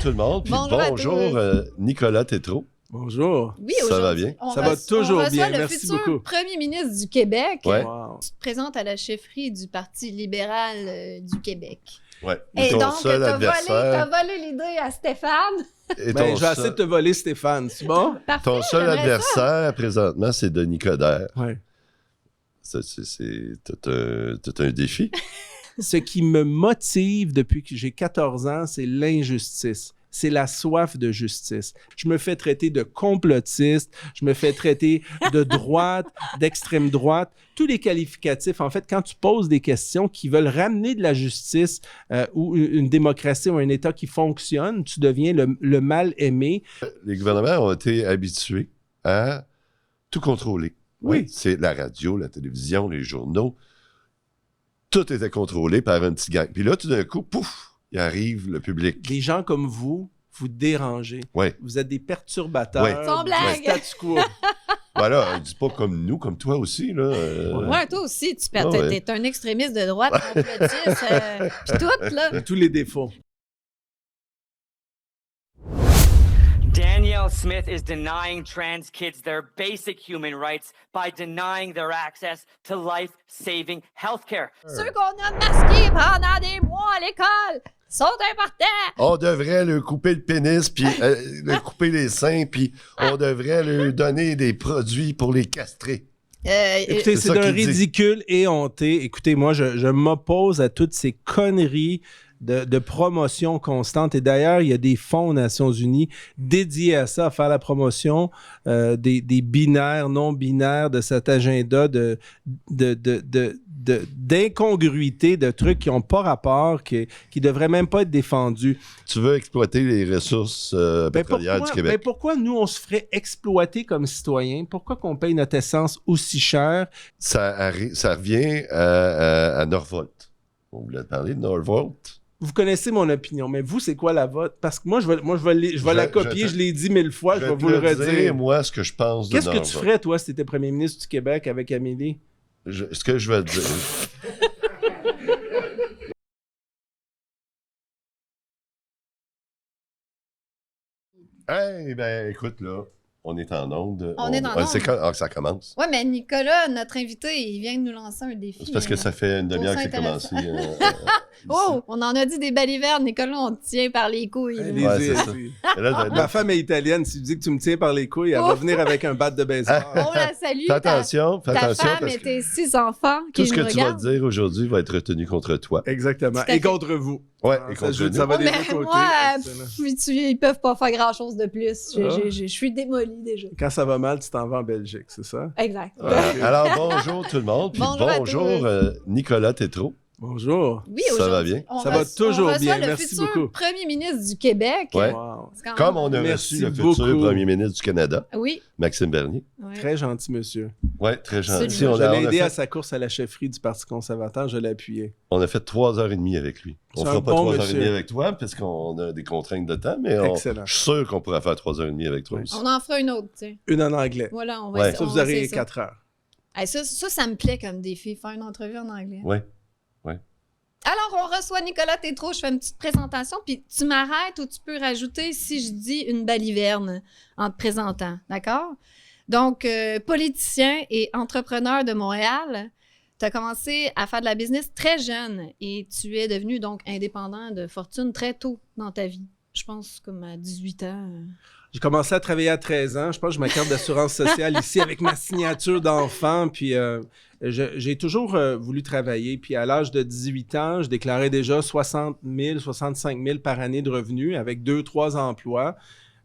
tout le monde. Puis Bonjour à bonjour tous. Nicolas Tétrault. Bonjour. Oui, Ça va aujourd'hui, bien? on Ça va toujours on reçoit bien, le merci futur beaucoup. premier ministre du Québec. Ouais. Wow. Tu te présentes à la chefferie du Parti libéral du Québec. Ouais. Et ton donc, seul t'as adversaire. volé l'idée à Stéphane. Et Ben, ton je vais essayer de te voler, Stéphane. C'est bon? Parfait, ton seul j'aimerais ça. adversaire présentement, c'est Denis Coderre. Ouais. C'est tout un défi. Ce qui me motive depuis que j'ai 14 ans, c'est l'injustice. C'est la soif de justice. Je me fais traiter de complotiste, je me fais traiter de droite, d'extrême droite, tous les qualificatifs. En fait, quand tu poses des questions qui veulent ramener de la justice ou une démocratie ou un État qui fonctionne, tu deviens le mal aimé. Les gouvernements ont été habitués à tout contrôler. Oui. Ouais, c'est la radio, la télévision, les journaux. Tout était contrôlé par un petit gang. Puis là, tout d'un coup, pouf, il arrive le public. Des gens comme vous dérangez. Ouais. Vous êtes des perturbateurs. Ouais. Sans du blague. statu quo. Voilà, dis pas comme nous, comme toi aussi, là. Ouais, toi aussi, tu Ah ouais. t'es un extrémiste de droite, complotiste, pis tout, là. Tous les défauts. Danielle Smith is denying trans kids their basic human rights by denying their access to life-saving healthcare. Ceux qu'on a masqués pendant des mois à l'école sont importants. On devrait lui couper le pénis, puis lui couper les seins, puis on devrait lui donner des produits pour les castrer. Écoutez, c'est c'est ça d'un qu'il dit. ridicule éhonté. Écoutez, moi, je m'oppose à toutes ces conneries de promotion constante. Et d'ailleurs, il y a des fonds aux Nations Unies dédiés à ça, à faire la promotion des binaires, non-binaires, de cet agenda d'incongruité, de trucs qui n'ont pas rapport, qui ne devraient même pas être défendus. Tu veux exploiter les ressources pétrolières du Québec. Pourquoi nous, on se ferait exploiter comme citoyens? Pourquoi qu'on paye notre essence aussi cher? Ça revient à Norvolt. On voulait te parler de Norvolt. Vous connaissez mon opinion, mais vous, c'est quoi la vôtre? Parce que moi, je vais la copier, je l'ai dit 1000 fois, je vais vous le redire. Moi, ce que je pense de Qu'est-ce que Norvolt. tu ferais, toi, si tu étais premier ministre du Québec avec Amélie? Ce que je vais te dire... Hey, ben, écoute, là, on est en onde. On est en onde. C'est quand ça commence. Ouais, mais Nicolas, notre invité, il vient de nous lancer un défi. C'est parce que ça fait une demi-heure que c'est intéressant. commencé. Oh, on en a dit des balivernes, Nicolas, on te tient par les couilles. là. Allez-y, Ouais, c'est ça. allez-y. Là, Ma femme est italienne. Si tu dis que tu me tiens par les couilles, elle va Oh. venir avec un bat de baseball. On la salue. fais attention, Ta parce femme et que tes 6 enfants tout qui ce que nous tu vas regardent. dire aujourd'hui va être retenu contre toi. Exactement. Tout à Et fait. contre vous. Ouais, Ah, et ça contre joue- nous. ça va Oh, des mais deux côtés. moi, Excellent. ils peuvent pas faire grand-chose de plus. Ah. Je suis démolie déjà. Quand ça va mal, tu t'en vas en Belgique, c'est ça? Exact. Ouais. Alors, bonjour tout le monde, puis Bonjour à bonjour tous. Nicolas Tétrault. Bonjour. Oui, Ça va aujourd'hui, bien? on Ça va toujours on reçoit bien, le merci futur beaucoup. premier ministre du Québec. Ouais. Wow. C'est quand même- Comme on a Merci reçu le futur beaucoup. premier ministre du Canada, Oui. Maxime Bernier. Ouais. Très gentil, monsieur. Oui, très gentil. Absolument. Je l'ai aidé fait, à sa course à la chefferie du Parti conservateur, je l'ai appuyé. on a fait 3h30 avec lui. On C'est fera un pas bon 3h30 monsieur. avec toi, parce qu'on a des contraintes de temps, mais Excellent. je suis sûr qu'on pourra faire 3h30 avec toi Ouais. aussi. On en fera une autre, tu sais. Une en anglais. Voilà, on va Ouais. essayer- Ça, on vous va aurez essayer ça. 4 heures. Hey, ça me plaît comme défi, faire une entrevue en anglais. Oui. Alors, on reçoit Nicolas Tétrault, je fais une petite présentation, puis tu m'arrêtes ou tu peux rajouter si je dis une baliverne en te présentant, d'accord? Donc, politicien et entrepreneur de Montréal, tu as commencé à faire de la business très jeune et tu es devenu donc indépendant de fortune très tôt dans ta vie. Je pense comme à 18 ans. J'ai commencé à travailler à 13 ans. Je pense que j'ai ma carte d'assurance sociale ici avec ma signature d'enfant. Puis j'ai toujours voulu travailler. Puis à l'âge de 18 ans, je déclarais déjà 60 000, 65 000 par année de revenus avec 2-3 emplois.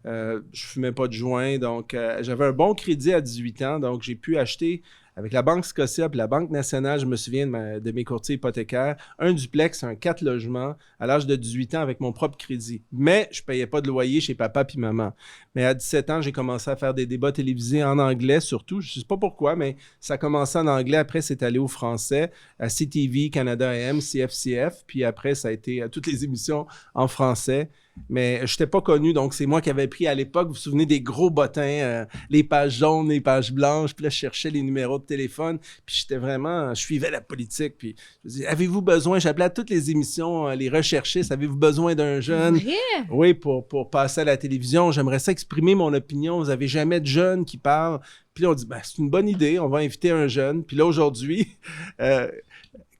Je fumais pas de joint. Donc, j'avais un bon crédit à 18 ans. Donc, j'ai pu acheter avec la Banque Scotia et la Banque nationale, je me souviens de mes courtiers hypothécaires, un duplex, un 4 logements à l'âge de 18 ans avec mon propre crédit. Mais je ne payais pas de loyer chez papa puis maman. Mais à 17 ans, j'ai commencé à faire des débats télévisés en anglais surtout. Je ne sais pas pourquoi, mais ça a commencé en anglais. Après, c'est allé au français, à CTV, Canada AM, CFCF. Puis après, ça a été à toutes les émissions en français. Mais je n'étais pas connu, donc c'est moi qui avais pris à l'époque, vous vous souvenez des gros bottins, les pages jaunes, les pages blanches, puis là, je cherchais les numéros de téléphone, puis je suivais la politique, puis je me disais, avez-vous besoin, j'appelais à toutes les émissions, les recherchistes, avez-vous besoin d'un jeune? Vrai? Oui, pour passer à la télévision, j'aimerais ça exprimer mon opinion, vous n'avez jamais de jeunes qui parlent. Puis là, on dit, c'est une bonne idée, on va inviter un jeune. Puis là, aujourd'hui,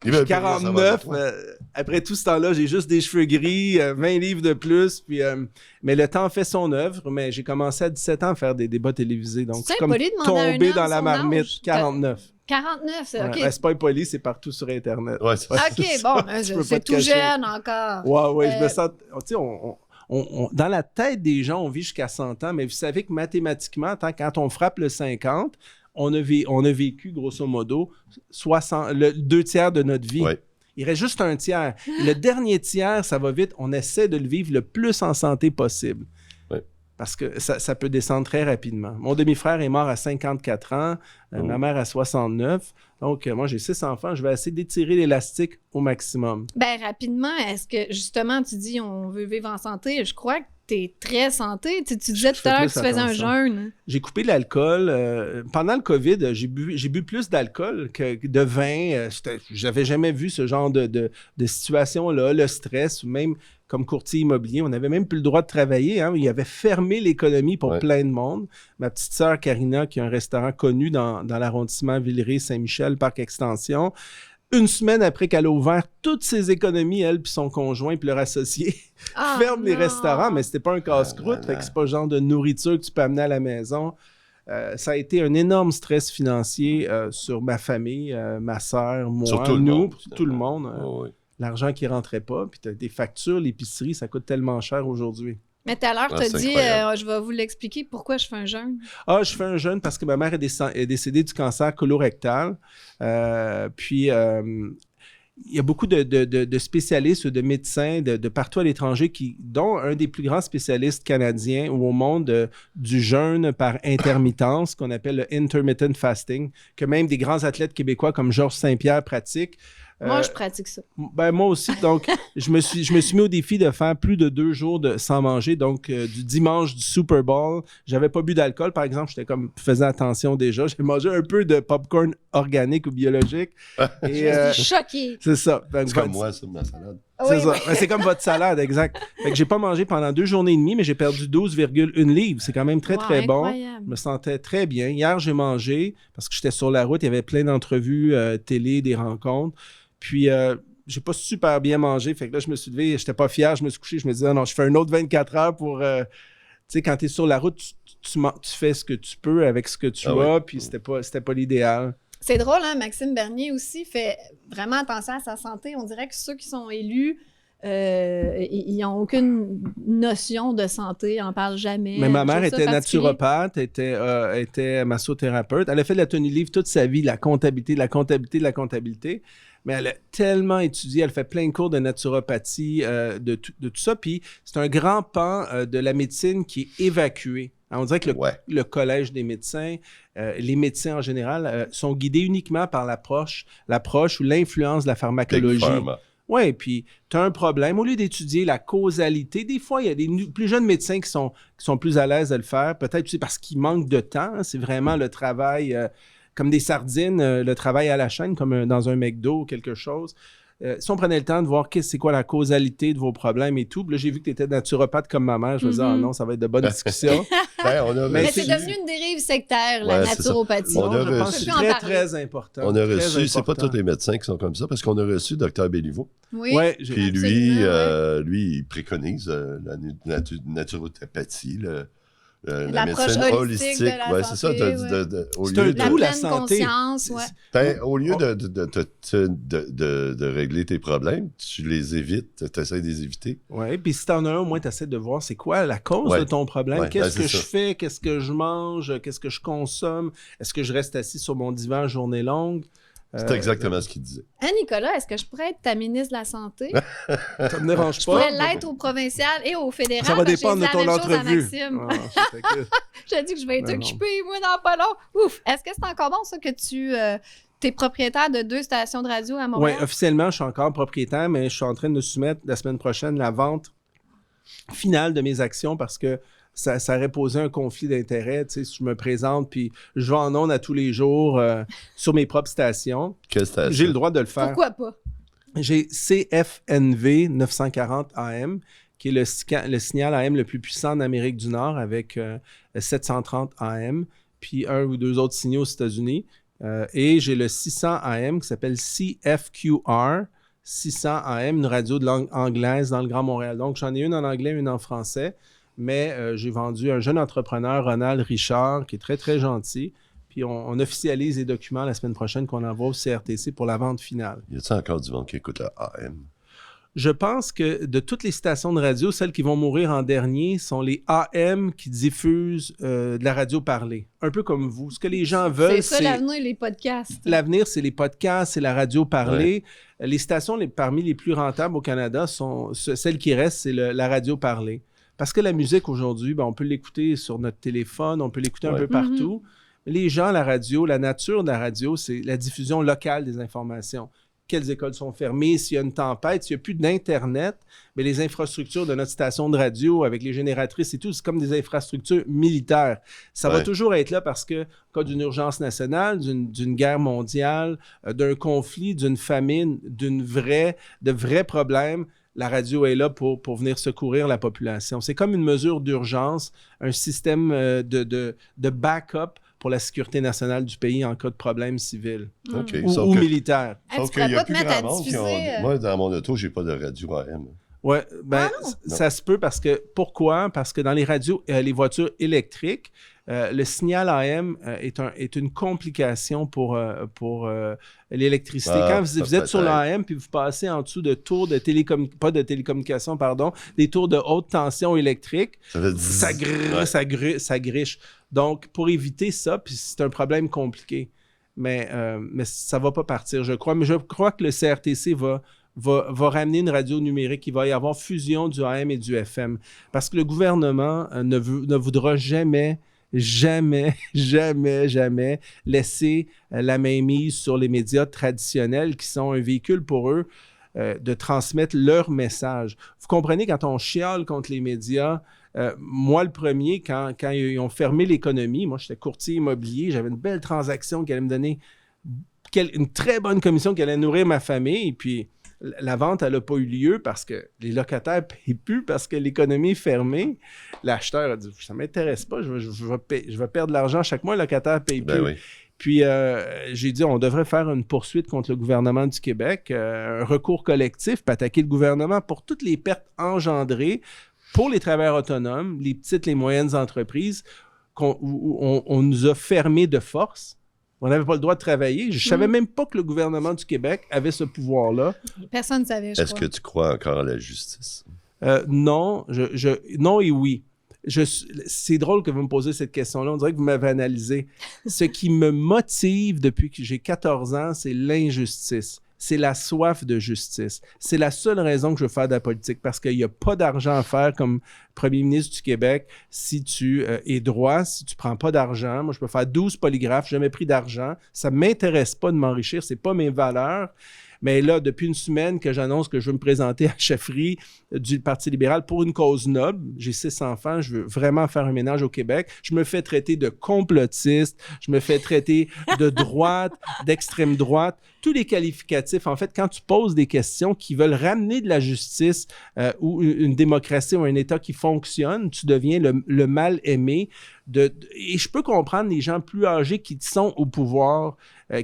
j'ai 49, après tout ce temps-là, j'ai juste des cheveux gris, 20 livres de plus, puis, mais le temps fait son œuvre, mais j'ai commencé à 17 ans à faire des débats télévisés, donc c'est comme tomber dans la marmite, 49. 49, c'est OK. C'est pas impoli, c'est partout sur Internet. Ouais, OK, bon, c'est tout jeune encore. Ouais, je me sens... Tu sais, dans la tête des gens, on vit jusqu'à 100 ans, mais vous savez que mathématiquement, quand on frappe le 50... On a vécu, grosso modo, 2 tiers de notre vie. Ouais. Il reste juste un tiers. Le dernier tiers, ça va vite. On essaie de le vivre le plus en santé possible. Ouais. Parce que ça peut descendre très rapidement. Mon demi-frère est mort à 54 ans, ma mère à 69. Donc, moi, j'ai 6 enfants. Je vais essayer d'étirer l'élastique au maximum. Ben rapidement, est-ce que, justement, tu dis on veut vivre en santé? Je crois que tu es très santé. Tu disais tout à l'heure que tu faisais un jeûne. J'ai coupé l'alcool. Pendant le COVID, j'ai bu plus d'alcool que de vin. J'avais jamais vu ce genre de situation-là, le stress, ou même comme courtier immobilier, on n'avait même plus le droit de travailler. Hein. Il avait fermé l'économie pour plein de monde. Ma petite sœur Karina, qui a un restaurant connu dans l'arrondissement Villeray-Saint-Michel, Parc Extension, une semaine après qu'elle a ouvert toutes ses économies, elle puis son conjoint puis leur associé, ferment les restaurants, mais c'était pas un casse-croûte, fait que c'est pas le genre de nourriture que tu peux amener à la maison. Ça a été un énorme stress financier sur ma famille, ma sœur, moi, tout le monde. Oui. L'argent qui rentrait pas, puis tu as des factures, l'épicerie, ça coûte tellement cher aujourd'hui. Mais tout à l'heure, tu as dit, je vais vous l'expliquer, pourquoi je fais un jeûne. Je fais un jeûne parce que ma mère est décédée du cancer colorectal. Puis, il y a beaucoup de spécialistes, de médecins de partout à l'étranger, dont un des plus grands spécialistes canadiens ou au monde du jeûne par intermittence, qu'on appelle le intermittent fasting, que même des grands athlètes québécois comme Georges Saint-Pierre pratiquent. Moi, je pratique ça. Moi aussi. Donc, je me suis mis au défi de faire plus de 2 jours sans manger. Donc, du dimanche du Super Bowl, j'avais pas bu d'alcool, par exemple. Je faisais attention déjà. J'ai mangé un peu de popcorn organique ou biologique. Je suis choquée. C'est ça. Donc, c'est comme moi, ça, ma salade. C'est ça. C'est comme votre salade, exact. Fait que j'ai pas mangé pendant 2 journées et demie, mais j'ai perdu 12,1 livres. C'est quand même très, très incroyable. bon. Je me sentais très bien. Hier, j'ai mangé parce que j'étais sur la route. Il y avait plein d'entrevues télé, des rencontres. Puis, j'ai pas super bien mangé. Fait que là, je me suis levé, j'étais pas fier, je me suis couché, je me disais, non, je fais un autre 24 heures pour... tu sais, quand t'es sur la route, tu fais ce que tu peux avec ce que tu as, puis c'était pas l'idéal. C'est drôle, hein? Maxime Bernier aussi fait vraiment attention à sa santé. On dirait que ceux qui sont élus, ils n'ont aucune notion de santé, ils n'en parlent jamais. Mais ma mère était naturopathe, était massothérapeute. Elle a fait de la tenue livre toute sa vie, la comptabilité. Mais elle a tellement étudié, elle fait plein de cours de naturopathie, de tout ça. Puis c'est un grand pan de la médecine qui est évacué. Alors, on dirait que le collège des médecins, les médecins en général, sont guidés uniquement par l'approche ou l'influence de la pharmacologie. Oui, puis tu as un problème. Au lieu d'étudier la causalité, des fois, il y a des plus jeunes médecins qui sont plus à l'aise à le faire. Peut-être parce qu'ils manquent de temps. Hein, c'est vraiment le travail... comme des sardines, le travail à la chaîne, comme dans un McDo ou quelque chose. Si on prenait le temps de voir c'est quoi la causalité de vos problèmes et tout, puis là, j'ai vu que tu étais naturopathe comme ma mère. Je me disais, non, ça va être de bonnes discussions. Mais c'est devenu une dérive sectaire, la naturopathie. Je pense que c'est très, très important. On a reçu, c'est pas tous les médecins qui sont comme ça, parce qu'on a reçu Dr Béliveau. Oui, puis lui, il préconise la naturopathie, la médecine holistique, c'est ça. Au lieu de la pleine conscience, au lieu de régler tes problèmes, tu les évites, tu essaies de les éviter. Oui, puis si tu en as un, au moins tu essaies de voir c'est quoi la cause de ton problème. Qu'est-ce que je fais, qu'est-ce que je mange, qu'est-ce que je consomme, est-ce que je reste assis sur mon divan journée longue? C'est exactement ce qu'il disait. Hein, Nicolas, est-ce que je pourrais être ta ministre de la Santé? Ça me dérange pas. Je pourrais l'être au provincial et au fédéral. Ça va dépendre de ton entrevue. Je te dis que je vais être occupée, moi, dans pas long. Ouf! Est-ce que c'est encore bon, ça, que tu es propriétaire de 2 stations de radio à Montréal? Oui, officiellement, je suis encore propriétaire, mais je suis en train de soumettre la semaine prochaine la vente finale de mes actions parce que ça aurait posé un conflit d'intérêts. Tu sais, si je me présente puis je vais en ondes à tous les jours sur mes propres stations, Quelle station? j'ai le droit de le faire. Pourquoi pas? J'ai CFNV 940 AM, qui est le signal AM le plus puissant en Amérique du Nord avec 730 AM, puis un ou deux autres signaux aux États-Unis. Et j'ai le 600 AM qui s'appelle CFQR, 600 AM, une radio de langue anglaise dans le Grand Montréal. Donc, j'en ai une en anglais, une en français, mais j'ai vendu un jeune entrepreneur, Ronald Richard, qui est très, très gentil. Puis on officialise les documents la semaine prochaine qu'on envoie au CRTC pour la vente finale. Y a-t-il encore du monde qui écoute le AM? Je pense que de toutes les stations de radio, celles qui vont mourir en dernier sont les AM qui diffusent de la radio parlée. Un peu comme vous. Ce que les gens veulent, C'est ça l'avenir, les podcasts. L'avenir, c'est les podcasts, c'est la radio parlée. Ouais. Les stations parmi les plus rentables au Canada sont celles qui restent, c'est la radio parlée. Parce que la musique aujourd'hui, on peut l'écouter sur notre téléphone, on peut l'écouter un peu partout. Les gens, la radio, la nature de la radio, c'est la diffusion locale des informations. Quelles écoles sont fermées, s'il y a une tempête, s'il n'y a plus d'Internet, mais les infrastructures de notre station de radio avec les génératrices et tout, c'est comme des infrastructures militaires. Ça va toujours être là parce que, en cas d'une urgence nationale, d'une guerre mondiale, d'un conflit, d'une famine, de vrais problèmes, la radio est là pour venir secourir la population. C'est comme une mesure d'urgence, un système de backup pour la sécurité nationale du pays en cas de problème civil ou militaire. Sauf qu'il y a plus grand monde qui ont... Moi, dans mon auto, j'ai pas de radio AM. Oui, ça se peut parce que... Pourquoi? Parce que dans les radios, les voitures électriques, le signal AM est une complication pour l'électricité. Quand vous êtes sur l'AM puis vous passez en dessous de tours de télécommunication, des tours de haute tension électrique, ça griche. Donc, pour éviter ça, puis c'est un problème compliqué, mais ça ne va pas partir, je crois. Mais je crois que le CRTC va ramener une radio numérique. Il va y avoir fusion du AM et du FM. Parce que le gouvernement ne voudra jamais laisser la mainmise sur les médias traditionnels qui sont un véhicule pour eux de transmettre leur message. Vous comprenez, quand on chiale contre les médias, moi, le premier, quand ils ont fermé l'économie, moi, j'étais courtier immobilier, j'avais une belle transaction qui allait me donner une très bonne commission qui allait nourrir ma famille, et puis la vente, elle n'a pas eu lieu parce que les locataires ne payent plus, parce que l'économie est fermée. L'acheteur a dit « ça ne m'intéresse pas, je vais perdre de l'argent chaque mois, le locataire ne paye plus. » Oui. Puis j'ai dit, on devrait faire une poursuite contre le gouvernement du Québec, un recours collectif, puis attaquer le gouvernement pour toutes les pertes engendrées pour les travailleurs autonomes, les petites, les moyennes entreprises, où on nous a fermés de force. On n'avait pas le droit de travailler. Je ne savais même pas que le gouvernement du Québec avait ce pouvoir-là. Personne ne savait, je crois. Est-ce que tu crois encore à la justice? Non, non et oui. C'est drôle que vous me posiez cette question-là. On dirait que vous m'avez analysé. Ce qui me motive depuis que j'ai 14 ans, c'est l'injustice. C'est la soif de justice. C'est la seule raison que je veux faire de la politique, parce qu'il n'y a pas d'argent à faire comme premier ministre du Québec si tu es droit, si tu ne prends pas d'argent. Moi, je peux faire 12 polygraphes, je n'ai jamais pris d'argent. Ça ne m'intéresse pas de m'enrichir, ce n'est pas mes valeurs. Mais là, depuis une semaine que j'annonce que je veux me présenter à la chefferie du Parti libéral pour une cause noble, j'ai 6 enfants, je veux vraiment faire un ménage au Québec, je me fais traiter de complotiste, je me fais traiter de droite, d'extrême droite, tous les qualificatifs. En fait, quand tu poses des questions qui veulent ramener de la justice ou une démocratie ou un État qui fonctionne, tu deviens le mal aimé. Et je peux comprendre les gens plus âgés qui sont au pouvoir,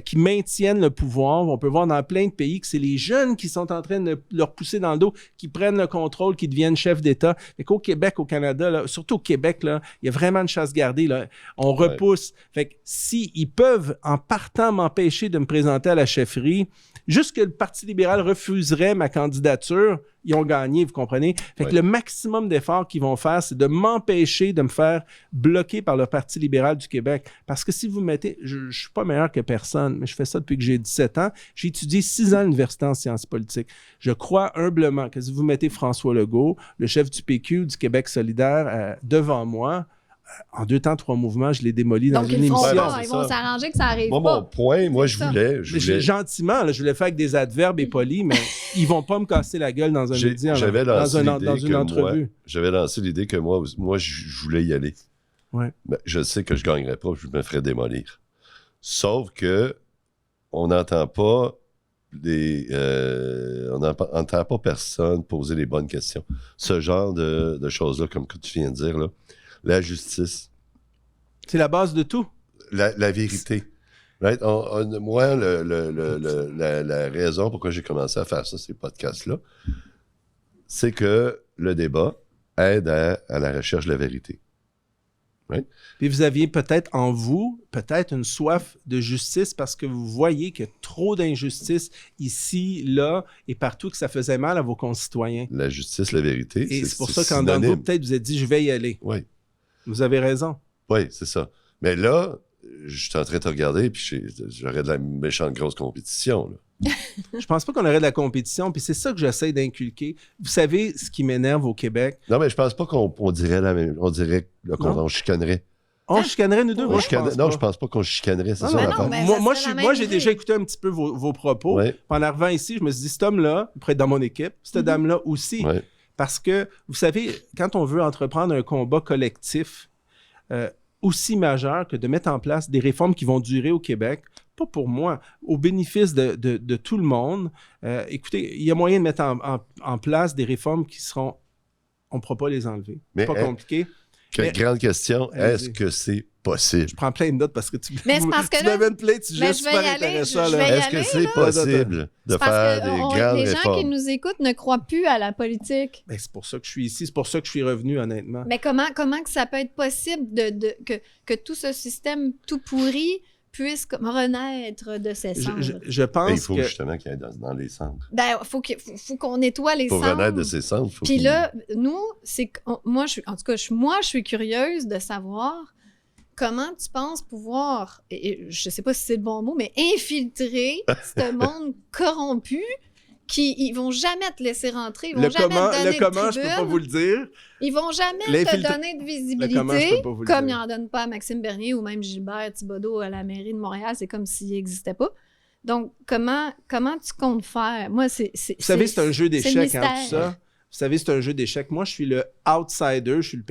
qui maintiennent le pouvoir. On peut voir dans plein de pays que c'est les jeunes qui sont en train de leur pousser dans le dos, qui prennent le contrôle, qui deviennent chefs d'État. Et qu'au Québec, au Canada, là, surtout au Québec, là, il y a vraiment une chasse gardée. Là. On repousse. Fait que s'ils peuvent, en partant, m'empêcher de me présenter à la chefferie, juste que le Parti libéral refuserait ma candidature, ils ont gagné, vous comprenez? Fait que le maximum d'efforts qu'ils vont faire, c'est de m'empêcher de me faire bloquer par le Parti libéral du Québec. Parce que si vous mettez... Je ne suis pas meilleur que personne, mais je fais ça depuis que j'ai 17 ans. J'ai étudié 6 ans à l'université en sciences politiques. Je crois humblement que si vous mettez François Legault, le chef du PQ, du Québec solidaire, devant moi, En 2 temps, 3 mouvements, je l'ai démoli dans Donc, une ils le feront émission. pas. c'est Ils vont ça. s'arranger que ça arrive Moi, pas. mon point, moi, je C'est ça. voulais... Mais gentiment, là, je voulais faire avec des adverbes et polis, mais ils vont pas me casser la gueule dans un média, J'avais lancé dans l'idée une que entrevue. J'avais lancé l'idée que moi, je voulais y aller. Ouais. Mais je sais que je gagnerais pas, je me ferais démolir. Sauf que on n'entend pas on n'entend pas personne poser les bonnes questions. Ce genre de choses-là, comme que tu viens de dire, là, la justice, C'est la base de tout. la vérité. Right? Moi, la raison pourquoi j'ai commencé à faire ça, ces podcasts-là, c'est que le débat aide à la recherche de la vérité. Right? Puis vous aviez peut-être en vous, peut-être une soif de justice parce que vous voyez qu'il y a trop d'injustice ici, là et partout, que ça faisait mal à vos concitoyens. La justice, la vérité. Et c'est pour ça qu'en dedans de vous, peut-être vous avez dit, je vais y aller. Oui, Vous avez raison. c'est ça. Mais là, je suis en train de te regarder, puis j'aurais de la méchante grosse compétition. Là. Je pense pas qu'on aurait de la compétition, puis c'est ça que j'essaie d'inculquer. Vous savez ce qui m'énerve au Québec? Non, mais je pense pas qu'on dirait la même. On dirait là, Non. qu'on chicanerait. On chicanerait nous deux? Ouais. Moi, Je pense pas qu'on chicanerait, c'est Non, ça mais l'affaire. non, mais- Moi, ça serait la moi, même j'ai idée. déjà écouté un petit peu vos propos. Ouais. Puis en arrivant ici, je me suis dit, cet homme-là, il pourrait être dans mon équipe, cette dame-là aussi. Ouais. Parce que, vous savez, quand on veut entreprendre un combat collectif aussi majeur que de mettre en place des réformes qui vont durer au Québec, pas pour moi, au bénéfice de tout le monde, écoutez, il y a moyen de mettre en place des réformes qui seront... On ne pourra pas les enlever. Mais, Pas compliqué. Quelle grande question, Allez-y. est-ce que c'est possible? Je prends plein de notes parce que tu Mais c'est parce que tu là- m'avais une plainte, tu Mais es je vais super y aller, intéressant. je là. vais y Est-ce aller, que c'est là. possible de C'est parce faire que des les grandes gens qui réformes? nous écoutent ne croient plus à la politique. Ben, c'est pour ça que je suis ici, c'est pour ça que je suis revenu, honnêtement. Mais comment que ça peut être possible que tout ce système tout pourri puisse comme renaître de ses cendres? Je Ben, pense il faut que... justement qu'il y ait dans les centres. Ben, faut qu'on nettoie les Pour cendres. renaître de ces centres, il faut Puis qu'il- là, nous, moi, je suis curieuse de savoir comment tu penses pouvoir, et je sais pas si c'est le bon mot, mais infiltrer ce monde corrompu qui ils vont jamais te laisser rentrer, ils vont Le jamais comment, te donner le comment de je peux pas tribune. vous le dire. Ils vont jamais te L'infiltra- donner de Le comment, je visibilité, peux pas vous le comme ils dire. n'en donnent pas à Maxime Bernier ou même Gilbert Thibodeau à la mairie de Montréal. C'est comme s'il n'existait pas. Donc, comment tu comptes faire? Moi, Vous savez, c'est un jeu c'est le d'échecs, hein, mystère. tout ça. Vous savez, c'est un jeu d'échecs. Moi, je suis le outsider. Je suis une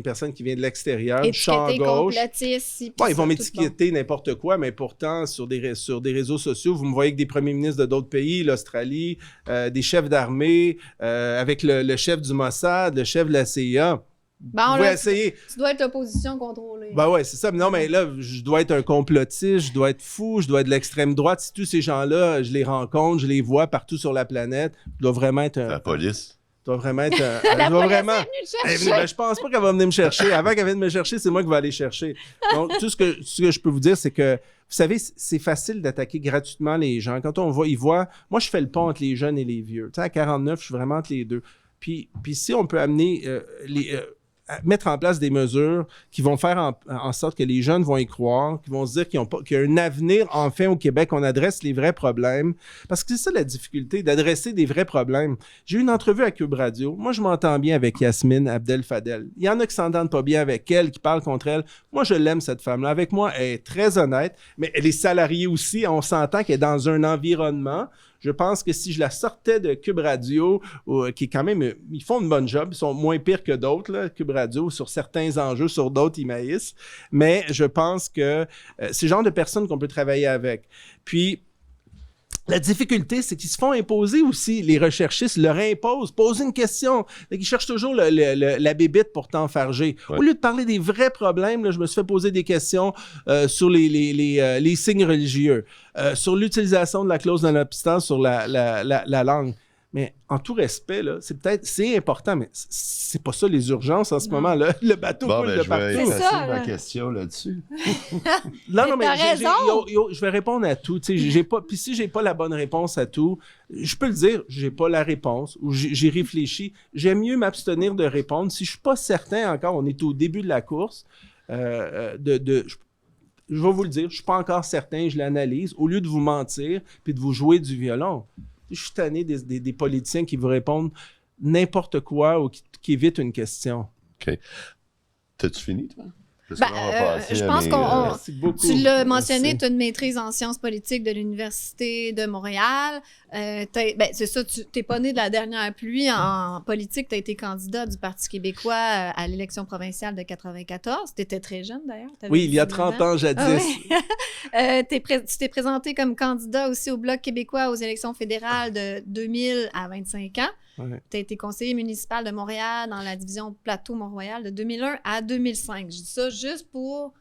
personne qui vient de l'extérieur. Je suis en Étiqueté gauche. complotiste, ci, puis Bon, ils ça, vont tout m'étiqueter n'importe quoi, mais pourtant, sur des réseaux sociaux, vous me voyez avec des premiers ministres de d'autres pays, l'Australie, des chefs d'armée, avec le chef du Mossad, le chef de la CIA. Bon, Vous pouvez là, essayer. tu dois être l'opposition contrôlée. Ben ouais, c'est ça. Mais non, mais là, je dois être un complotiste, je dois être fou, je dois être de l'extrême droite. Si tous ces gens-là, je les rencontre, je les vois partout sur la planète, je dois vraiment être La police. je dois vraiment être La je dois police vraiment... est venue te Elle est chercher. venue- ben, je pense pas qu'elle va venir me chercher. Avant qu'elle vienne me chercher, c'est moi qui vais aller chercher. Donc, tout ce que je peux vous dire, c'est que, vous savez, c'est facile d'attaquer gratuitement les gens. Quand ils voient... Moi, je fais le pont entre les jeunes et les vieux. Tu sais, à 49, je suis vraiment entre les deux. Puis si on peut amener à mettre en place des mesures qui vont faire en sorte que les jeunes vont y croire, qui vont se dire qu'il y a un avenir enfin au Québec, on adresse les vrais problèmes. Parce que c'est ça la difficulté, d'adresser des vrais problèmes. J'ai eu une entrevue à Cube Radio. Moi, je m'entends bien avec Yasmine Abdel-Fadel. Il y en a qui s'entendent pas bien avec elle, qui parlent contre elle. Moi, je l'aime, cette femme-là. Avec moi, elle est très honnête, mais elle est salariée aussi. On s'entend qu'elle est dans un environnement. Je pense que si je la sortais de Cube Radio, qui est quand même... Ils font une bonne job, ils sont moins pires que d'autres, là, Cube Radio, sur certains enjeux, sur d'autres, ils maïssent. Mais je pense que c'est le genre de personnes qu'on peut travailler avec. Puis, la difficulté, c'est qu'ils se font imposer aussi. Les recherchistes leur imposent. Poser une question. Ils cherchent toujours la bébite pour t'enfarger. Ouais. Au lieu de parler des vrais problèmes, là, je me suis fait poser des questions sur les signes religieux, sur l'utilisation de la clause de non-obstant sur la langue. Mais en tout respect, là, c'est important, mais c'est pas ça les urgences en ce Non. moment. Là. Le bateau Bon, coule ben, de je partout. vais C'est ça, effacer ma là. question là-dessus. Non, Mais t'as raison. je vais répondre à tout. Tu sais, j'ai pas, puis si j'ai pas la bonne réponse à tout, je peux le dire, j'ai pas la réponse ou j'ai réfléchi. J'aime mieux m'abstenir de répondre. Si je suis pas certain encore, on est au début de la course, je vais vous le dire, je suis pas encore certain, je l'analyse, au lieu de vous mentir puis de vous jouer du violon. Je suis tanné des politiciens qui vous répondent n'importe quoi ou qui évitent une question. OK. T'as-tu fini, toi? Parce Ben, que là, on va passer je à pense mes, qu'on- Merci beaucoup. Tu l'as mentionné, Merci. tu as une maîtrise en sciences politiques de l'Université de Montréal. C'est ça, tu n'es pas né de la dernière pluie en politique. Tu as été candidat du Parti québécois à l'élection provinciale de 94. Tu étais très jeune, d'ailleurs. T'avais Oui, il y a 19 30 ans jadis. Ah ouais. Tu t'es présenté comme candidat aussi au Bloc québécois aux élections fédérales de 2000 à 25 ans. Ouais. Tu as été conseiller municipal de Montréal dans la division Plateau-Mont-Royal de 2001 à 2005. Je dis ça juste pour...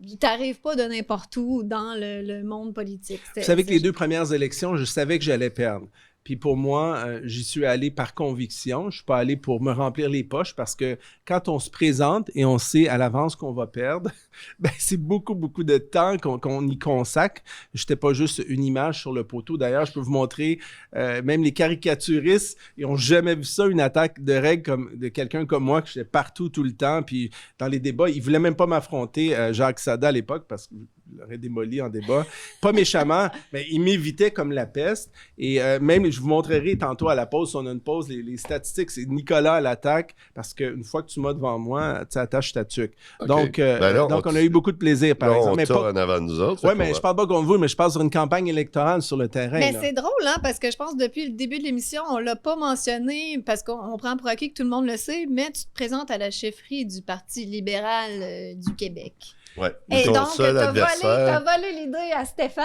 Tu n'arrives pas de n'importe où dans le monde politique. Vous savez que les 2 premières élections, je savais que j'allais perdre. Puis pour moi, j'y suis allé par conviction. Je suis pas allé pour me remplir les poches parce que quand on se présente et on sait à l'avance qu'on va perdre, ben c'est beaucoup, beaucoup de temps qu'on y consacre. J'étais pas juste une image sur le poteau. D'ailleurs, je peux vous montrer, même les caricaturistes, ils ont jamais vu ça, une attaque de règles de quelqu'un comme moi, que j'étais partout tout le temps. Puis dans les débats, ils voulaient même pas m'affronter, Jacques Sada à l'époque, parce que je l'aurais démoli en débat. Pas méchamment, mais il m'évitait comme la peste. Et même, je vous montrerai tantôt à la pause, si on a une pause, les statistiques, c'est Nicolas à l'attaque, parce qu'une fois que tu m'as devant moi, tu attaches ta tuque. OK. Donc, Là, on a eu beaucoup de plaisir, par là, exemple. on Mais t'a en avant de nous autres. Oui, fait mais qu'on je parle pas contre vous, mais je parle sur une campagne électorale sur le terrain. Mais là. c'est drôle, hein, parce que je pense que depuis le début de l'émission, on l'a pas mentionné, parce qu'on prend pour acquis que tout le monde le sait, mais tu te présentes à la chefferie du Parti libéral du Québec. Ouais. Et Ton donc, seul t'as adversaire. volé l'idée à Stéphane.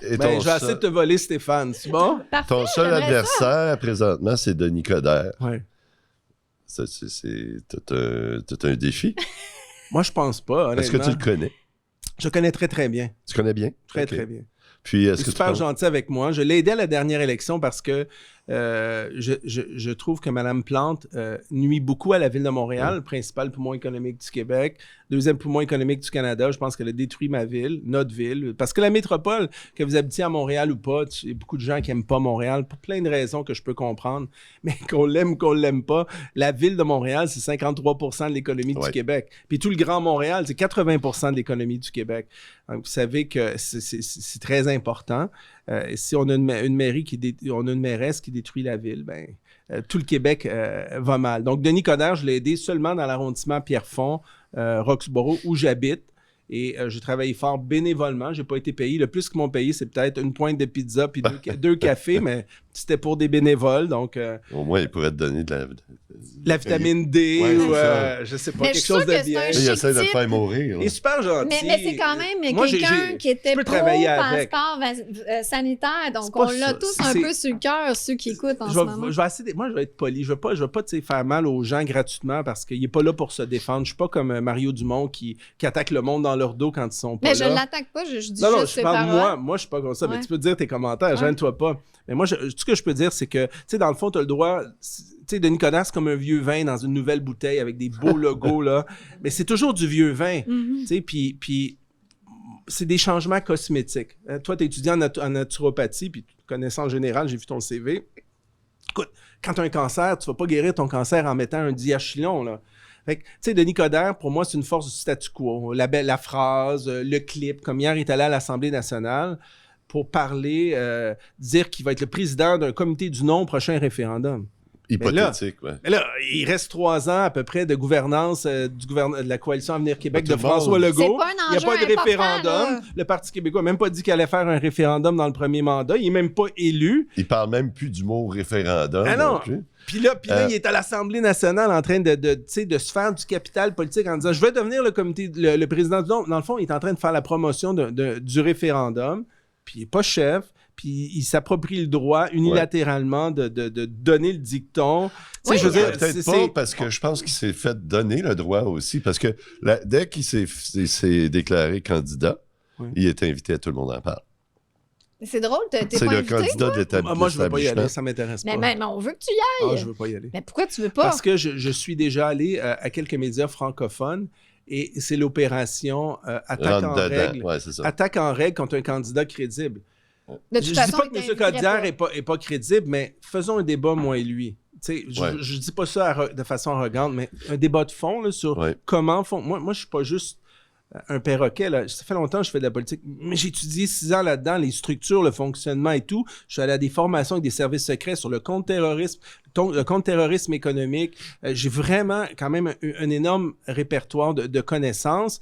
Et Ben, ton je vais essayer de te voler, Stéphane. C'est bon? Parfait, ton seul j'aimerais ça. adversaire, présentement, c'est Denis Coderre. Ouais. C'est tout un défi. Moi, je pense pas, honnêtement. Est-ce que tu le connais? Je connais très, très bien. Tu connais bien? Très, Ok. très bien. Puis, Il est-ce est que super tu penses... gentil avec moi. Je l'ai aidé à la dernière élection parce que je trouve que Mme Plante nuit beaucoup à la Ville de Montréal, principal poumon économique du Québec, deuxième poumon économique du Canada. Je pense qu'elle a détruit ma ville, notre ville. Parce que la métropole, que vous habitiez à Montréal ou pas, il y a beaucoup de gens qui n'aiment pas Montréal pour plein de raisons que je peux comprendre, mais qu'on l'aime ou qu'on ne l'aime pas, la Ville de Montréal, c'est 53% de l'économie du Québec. Puis tout le Grand Montréal, c'est 80% de l'économie du Québec. Donc, vous savez que c'est très important. Si on a une mairie on a une mairesse qui détruit la ville, ben tout le Québec va mal. Donc, Denis Coderre, je l'ai aidé seulement dans l'arrondissement Pierrefonds, Roxborough, où j'habite. Et j'ai travaillé fort bénévolement. Je n'ai pas été payé. Le plus qu'ils m'ont payé, c'est peut-être une pointe de pizza puis deux cafés, mais c'était pour des bénévoles. Donc, Au moins, il pourrait te donner de la vitamine D Ouais, ou, c'est ça. je sais pas, Mais quelque je suis chose sûre que de c'est bien. un Il essaie de te chic faire mourir. Il là. est super gentil. Mais c'est quand même Moi, quelqu'un qui était je peux pro travailler avec. passeport sanitaire. Donc, C'est pas on l'a ça. tous un C'est- peu sur le cœur, ceux qui écoutent en Je ce vais, moment. je vais essayer moi, je vais être poli. Je vais pas tu sais, faire mal aux gens gratuitement parce qu'il n'est pas là pour se défendre. Je suis pas comme Mario Dumont qui attaque le monde dans leur dos quand ils sont pas Mais là. je ne l'attaque pas, je dis Non, juste je ses parle paroles. moi. Moi, je suis pas comme ça. Ouais. Mais tu peux dire tes commentaires, Ouais. gêne-toi pas. Mais moi, tout ce que je peux dire, c'est que, tu sais, dans le fond, tu as le droit. Tu sais, Denis Coderre, c'est comme un vieux vin dans une nouvelle bouteille avec des beaux logos, là. Mais c'est toujours du vieux vin. Mhm. Tu sais, puis c'est des changements cosmétiques. Toi, tu es étudiant en naturopathie, puis connaissance générale, j'ai vu ton CV. Écoute, quand tu as un cancer, tu vas pas guérir ton cancer en mettant un diachylon, là. Fait que, tu sais, Denis Coderre, pour moi, c'est une force du statu quo. La phrase, le clip, comme hier, il est allé à l'Assemblée nationale pour parler, dire qu'il va être le président d'un comité du non au prochain référendum. Hypothétique, ouais. Mais là, il reste 3 ans à peu près de gouvernance de la coalition Avenir Québec Tout de le François monde. Legault. C'est pas un Il n'y a enjeu pas de important, référendum. là. Le Parti québécois n'a même pas dit qu'il allait faire un référendum dans le premier mandat. Il n'est même pas élu. Il parle même plus du mot référendum. Ah non. plus. Puis là, il est à l'Assemblée nationale en train de se faire du capital politique en disant « Je vais devenir le président du non ». Dans le fond, il est en train de faire la promotion du référendum. Puis il n'est pas chef. Puis il s'approprie le droit unilatéralement de donner le dicton. Tu sais, Oui, je veux dire, Peut-être pas, parce que je pense qu'il s'est fait donner le droit aussi. Parce que dès qu'il s'est déclaré candidat, Oui. il est invité à Tout le monde en parle. C'est drôle, t'es C'est pas le invité, candidat toi? de l'établissement. Moi, je ne veux pas y aller. Ça ne m'intéresse pas. Mais on veut que tu y ailles. Je ne veux pas y aller. Mais pourquoi tu veux pas? Parce que je suis déjà allé à quelques médias francophones et c'est l'opération Attaque en Rentre dedans. règle. Ouais, c'est ça. Attaque en règle contre un candidat crédible. De Je toute ne dis façon, pas il que M. t'inviterait Coderre pas. n'est pas crédible, mais faisons un débat, moi et lui. Tu sais, Ouais. je dis pas ça de façon arrogante, mais un débat de fond là, sur Ouais. comment font. Moi, je suis pas juste un perroquet. Là. Ça fait longtemps que je fais de la politique, mais j'ai étudié 6 ans là-dedans, les structures, le fonctionnement et tout. Je suis allé à des formations avec des services secrets sur le contre-terrorisme, le contre-terrorisme économique. J'ai vraiment quand même un énorme répertoire de connaissances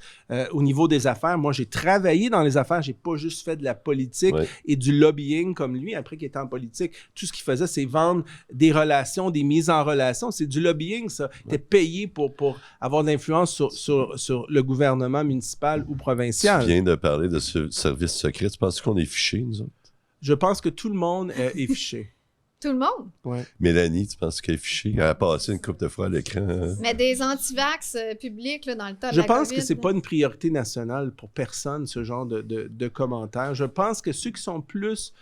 au niveau des affaires. Moi, j'ai travaillé dans les affaires. J'ai pas juste fait de la politique et du lobbying comme lui, après qu'il était en politique. Tout ce qu'il faisait, c'est vendre des relations, des mises en relation. C'est du lobbying, ça. Tu es payé pour avoir de l'influence sur le gouvernement municipal ou provincial. Tu viens de parler de services secrets. Tu penses qu'on est fichés, nous autres? Je pense que tout le monde est fiché. Tout le monde. Ouais. Mélanie, tu penses qu'elle est fichée? Elle a passé une couple de fois à l'écran. Mais des antivax publics là, dans le tas de Je la pense COVID, que c'est là. pas une priorité nationale pour personne, ce genre de commentaires. Je pense que ceux qui sont plus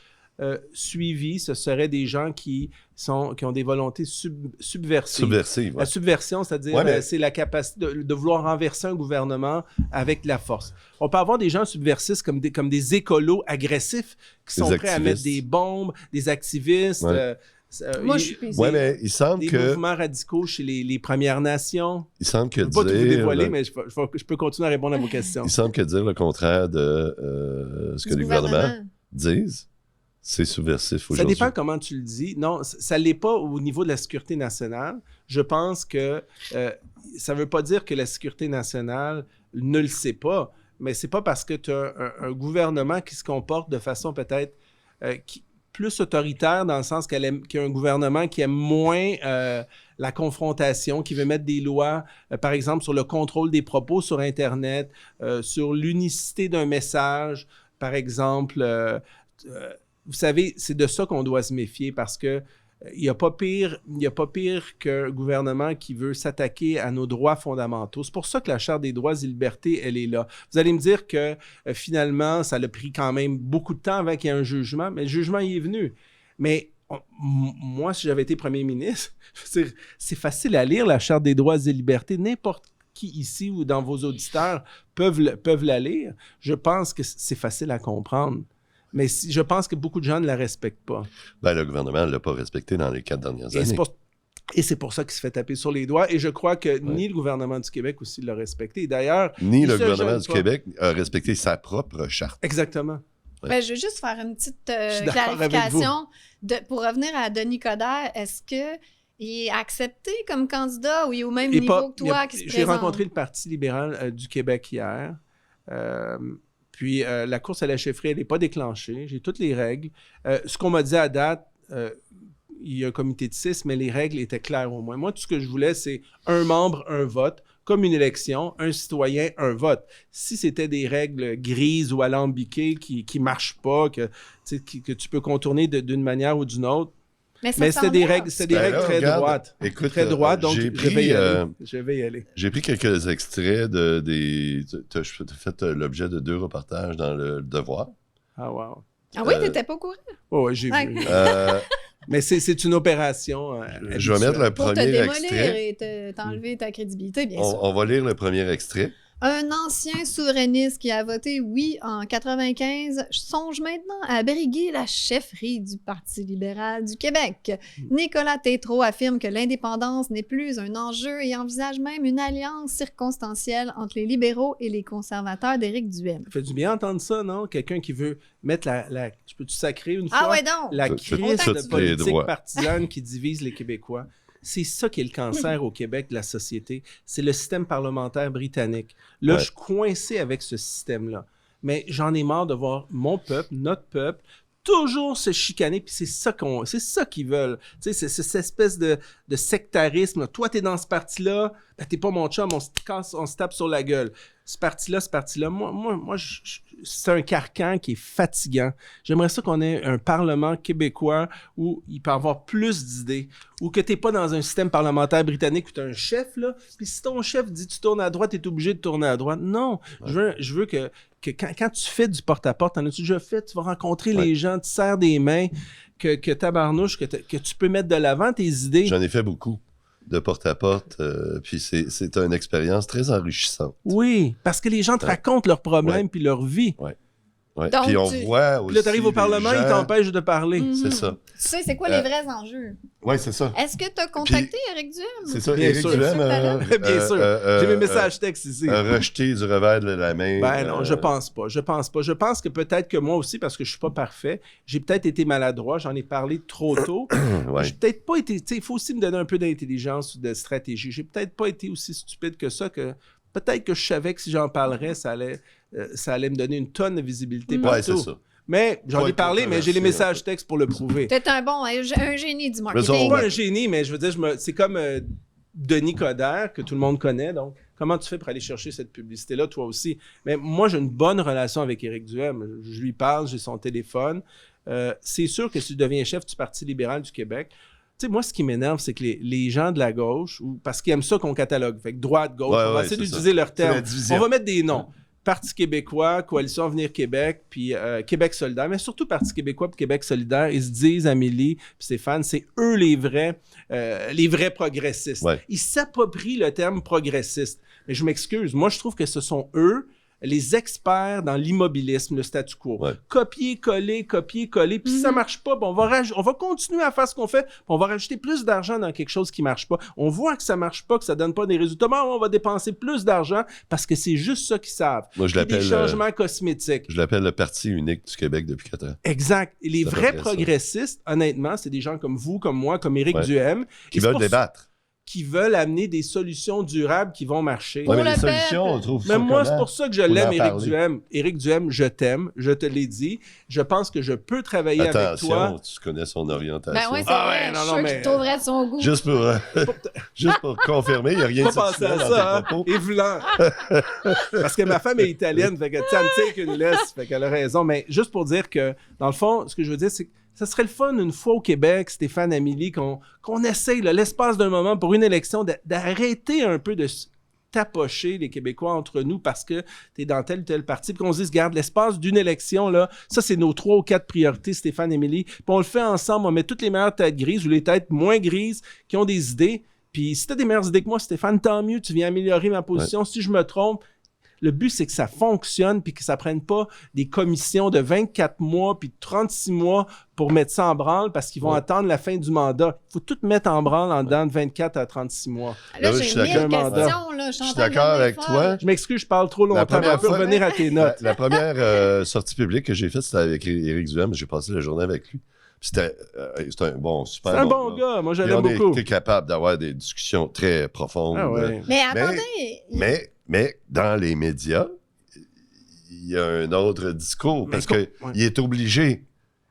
suivis, ce seraient des gens qui ont des volontés subversives. Subversive, La subversion, c'est-à-dire c'est la capacité de vouloir renverser un gouvernement avec la force. On peut avoir des gens subversifs comme des écolos agressifs qui sont prêts à mettre des bombes, des activistes. Moi, je suis Oui, mais il semble des que... mouvements radicaux chez les Premières Nations. Il semble que Je ne peux pas tout vous dévoiler, dire... mais je peux continuer à répondre à vos questions. Il semble que dire le contraire de ce que les gouvernements disent, c'est subversif Ça aujourd'hui. dépend comment tu le dis. Non, ça ne l'est pas au niveau de la sécurité nationale. Je pense que ça ne veut pas dire que la sécurité nationale ne le sait pas, mais c'est pas parce que tu as un gouvernement qui se comporte de façon peut-être plus autoritaire, dans le sens qu'il y a un gouvernement qui aime moins la confrontation, qui veut mettre des lois, par exemple, sur le contrôle des propos sur Internet, sur l'unicité d'un message, par exemple. Vous savez, c'est de ça qu'on doit se méfier, parce que il n'y a pas pire qu'un gouvernement qui veut s'attaquer à nos droits fondamentaux. C'est pour ça que la Charte des droits et libertés, elle est là. Vous allez me dire que finalement, ça a pris quand même beaucoup de temps avant qu'il y ait un jugement, mais le jugement il est venu. Mais moi, si j'avais été premier ministre, c'est facile à lire, la Charte des droits et libertés. N'importe qui ici ou dans vos auditeurs peuvent la lire. Je pense que c'est facile à comprendre. Mais je pense que beaucoup de gens ne la respectent pas. Ben, le gouvernement ne l'a pas respecté dans les 4 dernières années. Et c'est pour ça qu'il se fait taper sur les doigts. Et je crois que ni le gouvernement du Québec aussi l'a respecté. D'ailleurs, ni le gouvernement du Québec a respecté sa propre charte. Exactement. Ben, je veux juste faire une petite clarification. Pour revenir à Denis Coderre, est-ce qu'il est accepté comme candidat ou il est au même niveau que toi qui se présente? J'ai rencontré le Parti libéral du Québec hier. Puis la course à la chefferie, elle n'est pas déclenchée. J'ai toutes les règles. Ce qu'on m'a dit à date, il y a un comité de 6, mais les règles étaient claires au moins. Moi, tout ce que je voulais, c'est un membre, un vote, comme une élection, un citoyen, un vote. Si c'était des règles grises ou alambiquées qui ne marchent pas, que tu peux contourner d'une manière ou d'une autre, mais c'était des règles très droites. Écoute, très droites, donc je vais y aller. J'ai pris quelques extraits tu as fait l'objet de 2 reportages dans Le Devoir. Ah, wow. Ah oui, t'étais pas au courant? Oui, j'ai vu. Mais c'est une opération. Je vais mettre le premier extrait. Pour te démolir et t'enlever ta crédibilité, bien sûr. On va lire le premier extrait. Un ancien souverainiste qui a voté oui en 95 songe maintenant à briguer la chefferie du Parti libéral du Québec. Nicolas Tétrault affirme que l'indépendance n'est plus un enjeu et envisage même une alliance circonstancielle entre les libéraux et les conservateurs d'Éric Duhem. Ça fait du bien entendre ça, non? Quelqu'un qui veut mettre je peux-tu sacrer une fois? Ah ouais donc! La crise de politique partisane qui divise les Québécois. C'est ça qui est le cancer au Québec de la société. C'est le système parlementaire britannique. Là, je suis coincé avec ce système-là. Mais j'en ai marre de voir mon peuple, notre peuple, toujours se chicaner, puis c'est ça qu'ils veulent. Tu sais, c'est cette espèce de sectarisme. Toi, t'es dans ce parti-là, ben, t'es pas mon chum, on se tape sur la gueule. Ce parti-là, moi c'est un carcan qui est fatigant. J'aimerais ça qu'on ait un Parlement québécois où il peut y avoir plus d'idées, ou que t'es pas dans un système parlementaire britannique où t'as un chef, là, puis si ton chef dit tu tournes à droite, t'es obligé de tourner à droite. Non, je veux que quand tu fais du porte-à-porte, t'en as-tu déjà fait, tu vas rencontrer les gens, tu serres des mains, que tabarnouche, que tu peux mettre de l'avant tes idées. J'en ai fait beaucoup de porte-à-porte, puis c'est une expérience très enrichissante. Oui, parce que les gens te racontent leurs problèmes puis leur vie. Ouais. Ouais. Donc, Puis on voit aussi. Puis là, t'arrives au les Parlement, gens- ils t'empêchent de parler. Mhm. C'est ça. Tu sais, c'est quoi les vrais enjeux? Oui, c'est ça. Est-ce que tu as contacté Éric Duhem? C'est ça. Bien Éric sûr. Duhem, Bien sûr. J'ai mes messages textes ici. rejeté du revers de la main. Ben non, je pense pas. Je pense que peut-être que moi aussi, parce que je suis pas parfait, j'ai peut-être été maladroit, j'en ai parlé trop tôt. Ouais. J'ai peut-être pas été... Tu sais, il faut aussi me donner un peu d'intelligence ou de stratégie. J'ai peut-être pas été aussi stupide que ça, que peut-être que je savais que si j'en parlerais, ça allait me donner une tonne de visibilité Mm. partout. Ouais, c'est ça. Mais j'en Pas ai être parlé, mais j'ai les controversé, messages textes pour le prouver. T'es un génie du Mais Je suis marketing. pas un génie, mais je veux dire, c'est comme Denis Coderre, que tout le monde connaît. Donc, comment tu fais pour aller chercher cette publicité-là, toi aussi? Mais moi, j'ai une bonne relation avec Éric Duhem. Je lui parle, j'ai son téléphone. C'est sûr que si je deviens chef du Parti libéral du Québec, tu sais, moi, ce qui m'énerve, c'est que les gens de la gauche, parce qu'ils aiment ça qu'on catalogue, fait que droite, gauche, Ouais, on va ouais, essayer c'est d'utiliser ça. leurs C'est la termes. division. On va mettre des noms. Parti québécois, Coalition Avenir Québec, puis Québec solidaire, mais surtout Parti québécois puis Québec solidaire, ils se disent, Amélie puis Stéphane, c'est eux les vrais progressistes. Ouais. Ils s'approprient le terme progressiste. Mais je m'excuse, moi je trouve que ce sont eux les experts dans l'immobilisme, le statu quo. Ouais. Copier-coller, puis si ça marche pas, bon, on va continuer à faire ce qu'on fait, puis on va rajouter plus d'argent dans quelque chose qui marche pas. On voit que ça marche pas, que ça donne pas des résultats, mais on va dépenser plus d'argent parce que c'est juste ça qu'ils savent. Moi, je Puis des l'appelle, changements cosmétiques. Je l'appelle le parti unique du Québec depuis 4 ans. Exact. Et les C'est à peu vrais près ça. progressistes, honnêtement, c'est des gens comme vous, comme moi, comme Éric Ouais. Duhem, Qui et c'est veulent pour- débattre. qui veulent amener des solutions durables qui vont marcher. Ouais, mais le les solutions, peuple. on trouve Mais ça moi, c'est comment? pour ça que je Faut l'aime, en Éric parler. Duhem. Éric Duhem, je t'aime, je te l'ai dit. Je pense que je peux travailler avec Attention, toi. tu connais son orientation. Ben oui, c'est Ah vrai. ouais, Je non, suis non, sûre mais- qu'il trouverait de son goût. Juste pour confirmer, il n'y a rien Pas de penser à sexuel dans ça, tes propos. hein? Et voulant. Parce que ma femme est italienne, fait que tu sais, elle me tire qu'une laisse, fait qu'elle a raison. Mais juste pour dire que, dans le fond, ce que je veux dire, c'est que ça serait le fun, une fois au Québec, Stéphane, Amélie, qu'on essaye, là, l'espace d'un moment, pour une élection, d'arrêter un peu de tapocher les Québécois entre nous parce que tu es dans tel ou tel parti, puis qu'on se dise, garde l'espace d'une élection, là, ça, c'est nos 3 ou 4 priorités, Stéphane, Amélie, puis on le fait ensemble, on met toutes les meilleures têtes grises ou les têtes moins grises qui ont des idées, puis si tu as des meilleures idées que moi, Stéphane, tant mieux, tu viens améliorer ma position. Si je me trompe, le but, c'est que ça fonctionne puis que ça prenne pas des commissions de 24 mois puis de 36 mois pour mettre ça en branle parce qu'ils vont Ouais. attendre la fin du mandat. Il faut tout mettre en branle en dedans de 24 à 36 mois. Là, Là, je j'ai suis 1000 d'accord. questions. Là. Je Je suis en train de d'accord devenir avec folle. toi. Je m'excuse, je parle trop longtemps. première On peut fois- revenir à tes notes. La première sortie publique que j'ai faite, c'était avec Éric Duhem. J'ai passé la journée avec lui. Puis c'était un bon, super C'est un bon gars. Moi, je Puis l'aime on beaucoup. était capable d'avoir des discussions très profondes. Ah ouais. Mais attendez. Mais dans les médias, il y a un autre discours Mais parce ouais. qu'il est obligé.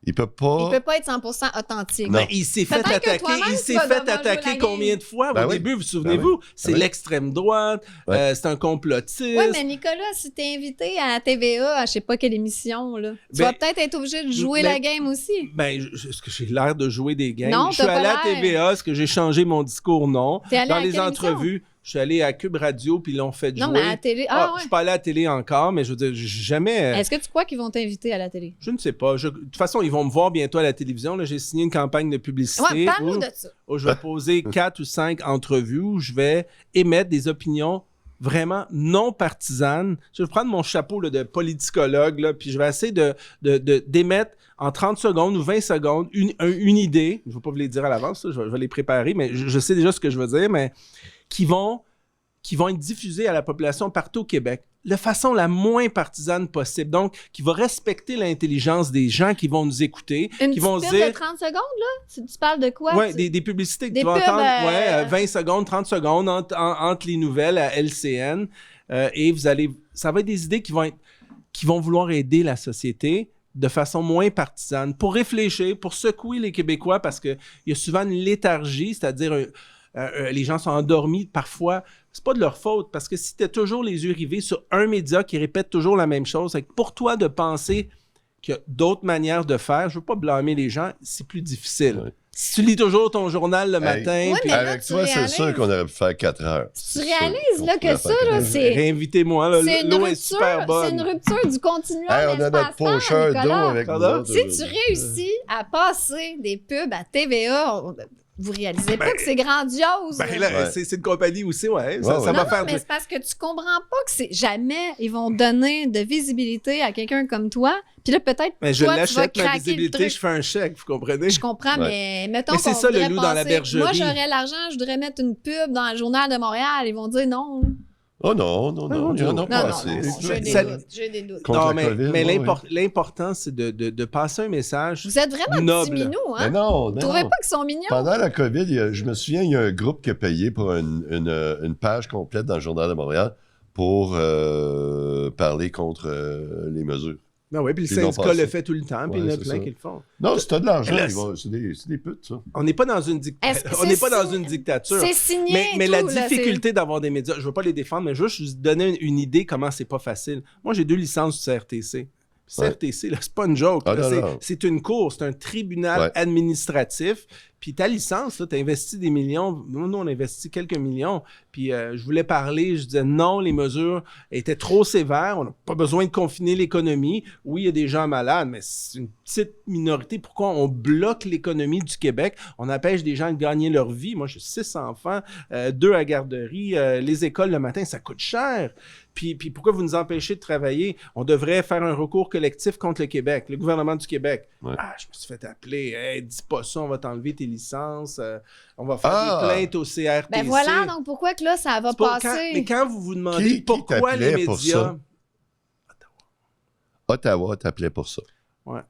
Il peut pas. Il peut pas être 100% authentique. Non. Mais il s'est fait Peut-être que attaquer. toi-même, Il tu s'est vas fait devoir attaquer jouer la combien game. de fois? Ben Au oui. début, vous souvenez-vous? Ben C'est oui. l'extrême droite. Ouais. C'est un complotiste. Oui, mais Nicolas, si t'es invité à TVA, à je sais pas quelle émission, là, tu Ben, vas peut-être être obligé de jouer mais- la game aussi. Ben, est-ce que j'ai l'air de jouer des games? Non, Je suis t'as allé pas à l'air. TVA, est-ce que j'ai changé mon discours? Non. T'es allé Dans à les quelle émission? entrevues, je suis allé à Cube Radio, puis ils l'ont fait Non, jouer. mais à la télé. Ah, Je ouais. suis pas allé à la télé encore, mais je veux dire, jamais... Est-ce que tu crois qu'ils vont t'inviter à la télé? Je ne sais pas. De toute façon, ils vont me voir bientôt à la télévision. Là, j'ai signé une campagne de publicité Ouais, parle-nous où, de ça. où je vais poser 4 ou 5 entrevues où je vais émettre des opinions vraiment non partisanes. Je vais prendre mon chapeau là, de politicologue, là, puis je vais essayer d'émettre en 30 secondes ou 20 secondes une idée. Je ne vais pas vous les dire à l'avance, ça, je vais les préparer, mais je sais déjà ce que je veux dire, mais qui vont être diffusés à la population partout au Québec de façon la moins partisane possible. Donc, qui va respecter l'intelligence des gens qui vont nous écouter, Une qui petite vont pub se dire... de 30 secondes, là? Tu parles de quoi? Ouais, Tu- des publicités que des tu vas pubs, entendre 20 secondes, 30 secondes entre les nouvelles à LCN. Et ça va être des idées qui vont vouloir aider la société de façon moins partisane, pour réfléchir, pour secouer les Québécois, parce qu'il y a souvent une léthargie, c'est-à-dire les gens sont endormis parfois. C'est pas de leur faute, parce que si tu as toujours les yeux rivés sur un média qui répète toujours la même chose, c'est que pour toi de penser qu'il y a d'autres manières de faire, je veux pas blâmer les gens, c'est plus difficile. Ouais. Si tu lis toujours ton journal le matin, Ouais, puis mais là, Avec tu toi, c'est réalises- sûr qu'on aurait pu faire 4 heures. Tu C'est réalises, sûr là, qu'on que pourrait ça, faire là, 4 heures. c'est- réinvitez-moi, là, C'est une l'eau est super rupture, c'est une bonne. rupture du continuum Hey, on a notre espace-temps, pocheur d'eau Nicolas. avec nous Pardon? autres Si tu aujourd'hui. réussis à passer des pubs à TVA, vous réalisez pas que c'est grandiose. Ben là, Ouais. c'est une compagnie aussi, ça ouais. va non, faire... mais c'est parce que tu comprends pas que c'est jamais ils vont donner de visibilité à quelqu'un comme toi. Puis là, peut-être Mais je toi, tu vas l'achète, ma craquer le visibilité, truc. je fais un chèque, vous comprenez? Je comprends, Ouais. mais mettons Mais c'est qu'on ça, le voudrait loup dans la passer- bergerie. Moi, j'aurais l'argent, je voudrais mettre une pub dans le journal de Montréal. Ils vont dire non. Oh non, il y en a Non, pas non, assez. non, j'ai des Ça- doutes. J'ai des doutes. Contre Non, la mais, COVID, mais ouais, l'important, c'est de passer un message. Vous êtes vraiment Noble. petits minous, Mais hein? non, Vous trouvez non. pas qu'ils sont mignons? Pendant la COVID, je me souviens, il y a un groupe qui a payé pour une page complète dans le Journal de Montréal pour parler contre les mesures. Ben oui, puis le Puis ils l'ont syndicat le passé. fait tout le temps, puis il y en Ouais, a c'est plein ça. qui le font. Non, si t'as de l'argent, Là, c'est des putes, ça. On n'est pas dans une Est-ce que on n'est c'est pas dans signé- une dictature. C'est signé. Mais et la tout, là, difficulté d'avoir des médias, je ne veux pas les défendre, mais juste vous donner une idée comment c'est pas facile. Moi, j'ai 2 licences du CRTC. Ouais. CRTC, là, c'est pas une joke. Ah, là, non, non. c'est une cour, c'est un tribunal Ouais. administratif. Puis ta licence, tu as investi des millions. Nous, on a investi quelques millions. Puis je voulais parler, je disais non, les mesures étaient trop sévères. On n'a pas besoin de confiner l'économie. Oui, il y a des gens malades, mais c'est une petite minorité. Pourquoi on bloque l'économie du Québec? On empêche des gens de gagner leur vie. Moi, j'ai 6 enfants, 2 à garderie. Les écoles le matin, ça coûte cher. Puis pourquoi vous nous empêchez de travailler? On devrait faire un recours collectif contre le Québec, le gouvernement du Québec. Ouais. Ah, je me suis fait appeler. Hey, dis pas ça, on va t'enlever tes licences. On va faire Ah! des plaintes au CRTC. Ben voilà, donc pourquoi que là, ça va C'est pas- passer? mais quand vous vous demandez Qui pourquoi les t'appelait pour médias... Ottawa t'appelait pour ça. Ouais.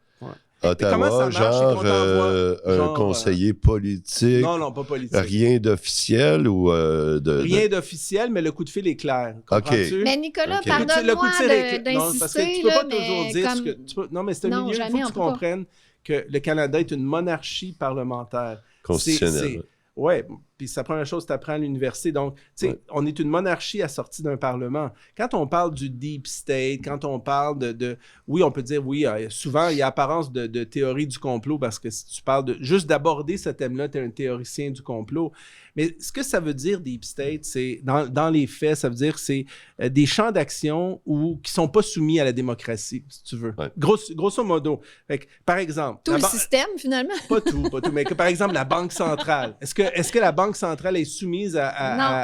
Ottawa, comment ça marche, c'est qu'on t'envoie, un genre, conseiller politique, Non, pas politique. rien d'officiel ou Rien d'officiel, mais le coup de fil est clair. Comprends-tu? Mais Nicolas, Ok. Le coup de pardonne-moi fil est clair. Non, parce que d'insister, tu peux là, pas toujours mais dire ce comme... que... Non, mais c'est un Non, milieu, il faut jamais, que on tu peut pas. comprennes que le Canada est une monarchie parlementaire. constitutionnel. Oui, puis c'est la première chose que tu apprends à l'université. Donc, tu sais, Ouais. on est une monarchie assortie d'un parlement. Quand on parle du deep state, quand on parle de oui, on peut dire, oui, souvent, il y a apparence de théorie du complot parce que si tu parles juste d'aborder ce thème-là, tu es un théoricien du complot. Mais ce que ça veut dire, deep state, c'est, dans les faits, ça veut dire que c'est des champs d'action qui ne sont pas soumis à la démocratie, si tu veux. Ouais. Grosso modo. Fait que, par exemple... Tout la le ban- système, finalement. pas tout, mais que, par exemple, la Banque centrale. Est-ce que la Banque centrale est soumise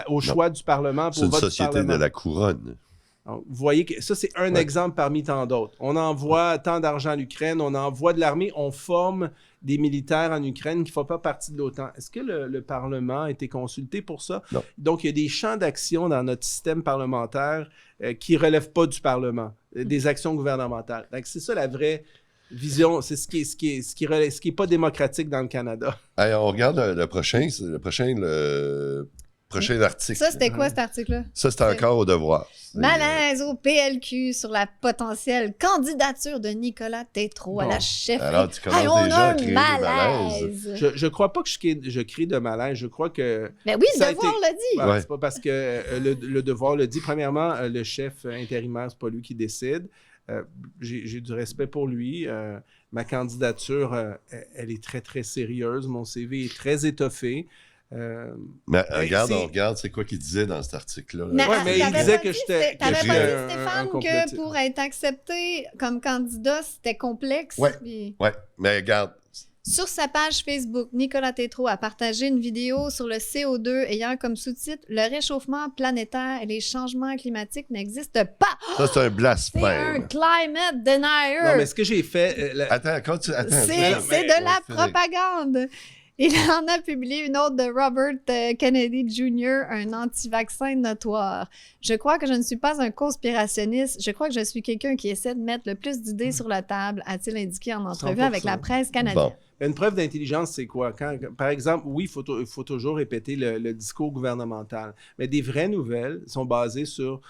au choix du Parlement C'est pour une vote du société Parlement? de la couronne. Donc, vous voyez que ça, c'est un Ouais. exemple parmi tant d'autres. On envoie tant d'argent à l'Ukraine, on envoie de l'armée, on forme des militaires en Ukraine qui ne font pas partie de l'OTAN. Est-ce que le Parlement a été consulté pour ça? Non. Donc, il y a des champs d'action dans notre système parlementaire qui ne relèvent pas du Parlement, des actions gouvernementales. Donc, c'est ça la vraie vision. C'est ce qui est pas démocratique dans le Canada. Hey, on regarde le prochain article. Ça, c'était quoi, cet article-là? Ça, c'est encore au devoir. Malaise au PLQ sur la potentielle candidature de Nicolas Tétrault à Bon. la chefferie. Alors, tu commences Hey, on déjà a à un créer des malaise. Je crois pas que je crée de malaise. Je crois que... Ben oui, Ça a le devoir l'a dit. Ouais. C'est pas parce que le devoir le dit. Premièrement, le chef intérimaire, c'est pas lui qui décide. J'ai du respect pour lui. Ma candidature, elle est très, très sérieuse. Mon CV est très étoffé. Mais c'est- on regarde, c'est quoi qu'il disait dans cet article-là. Mais, Ouais, mais il t'avais disait pas que dit, j'étais- T'avais que pas j'étais dit, Stéphane, que complotiste. pour être accepté comme candidat, c'était complexe. Ouais. Puis- Ouais, mais regarde, Sur sa page Facebook, Nicolas Tétrault a partagé une vidéo sur le CO2 ayant comme sous-titre « Le réchauffement planétaire et les changements climatiques n'existent pas. ça, c'est un C'est un blasphème. climate denier. Non, mais ce que j'ai fait... Attends, attends. C'est de la Frédéric. propagande. Il en a publié une autre de Robert Kennedy Jr., un anti-vaccin notoire. Je crois que je ne suis pas un conspirationniste. Je crois que je suis quelqu'un qui essaie de mettre le plus d'idées sur la table, a-t-il indiqué en entrevue 100%. avec la presse canadienne. Bon. Une preuve d'intelligence, c'est quoi? Par exemple, oui, il faut toujours répéter le discours gouvernemental, mais des vraies nouvelles sont basées sur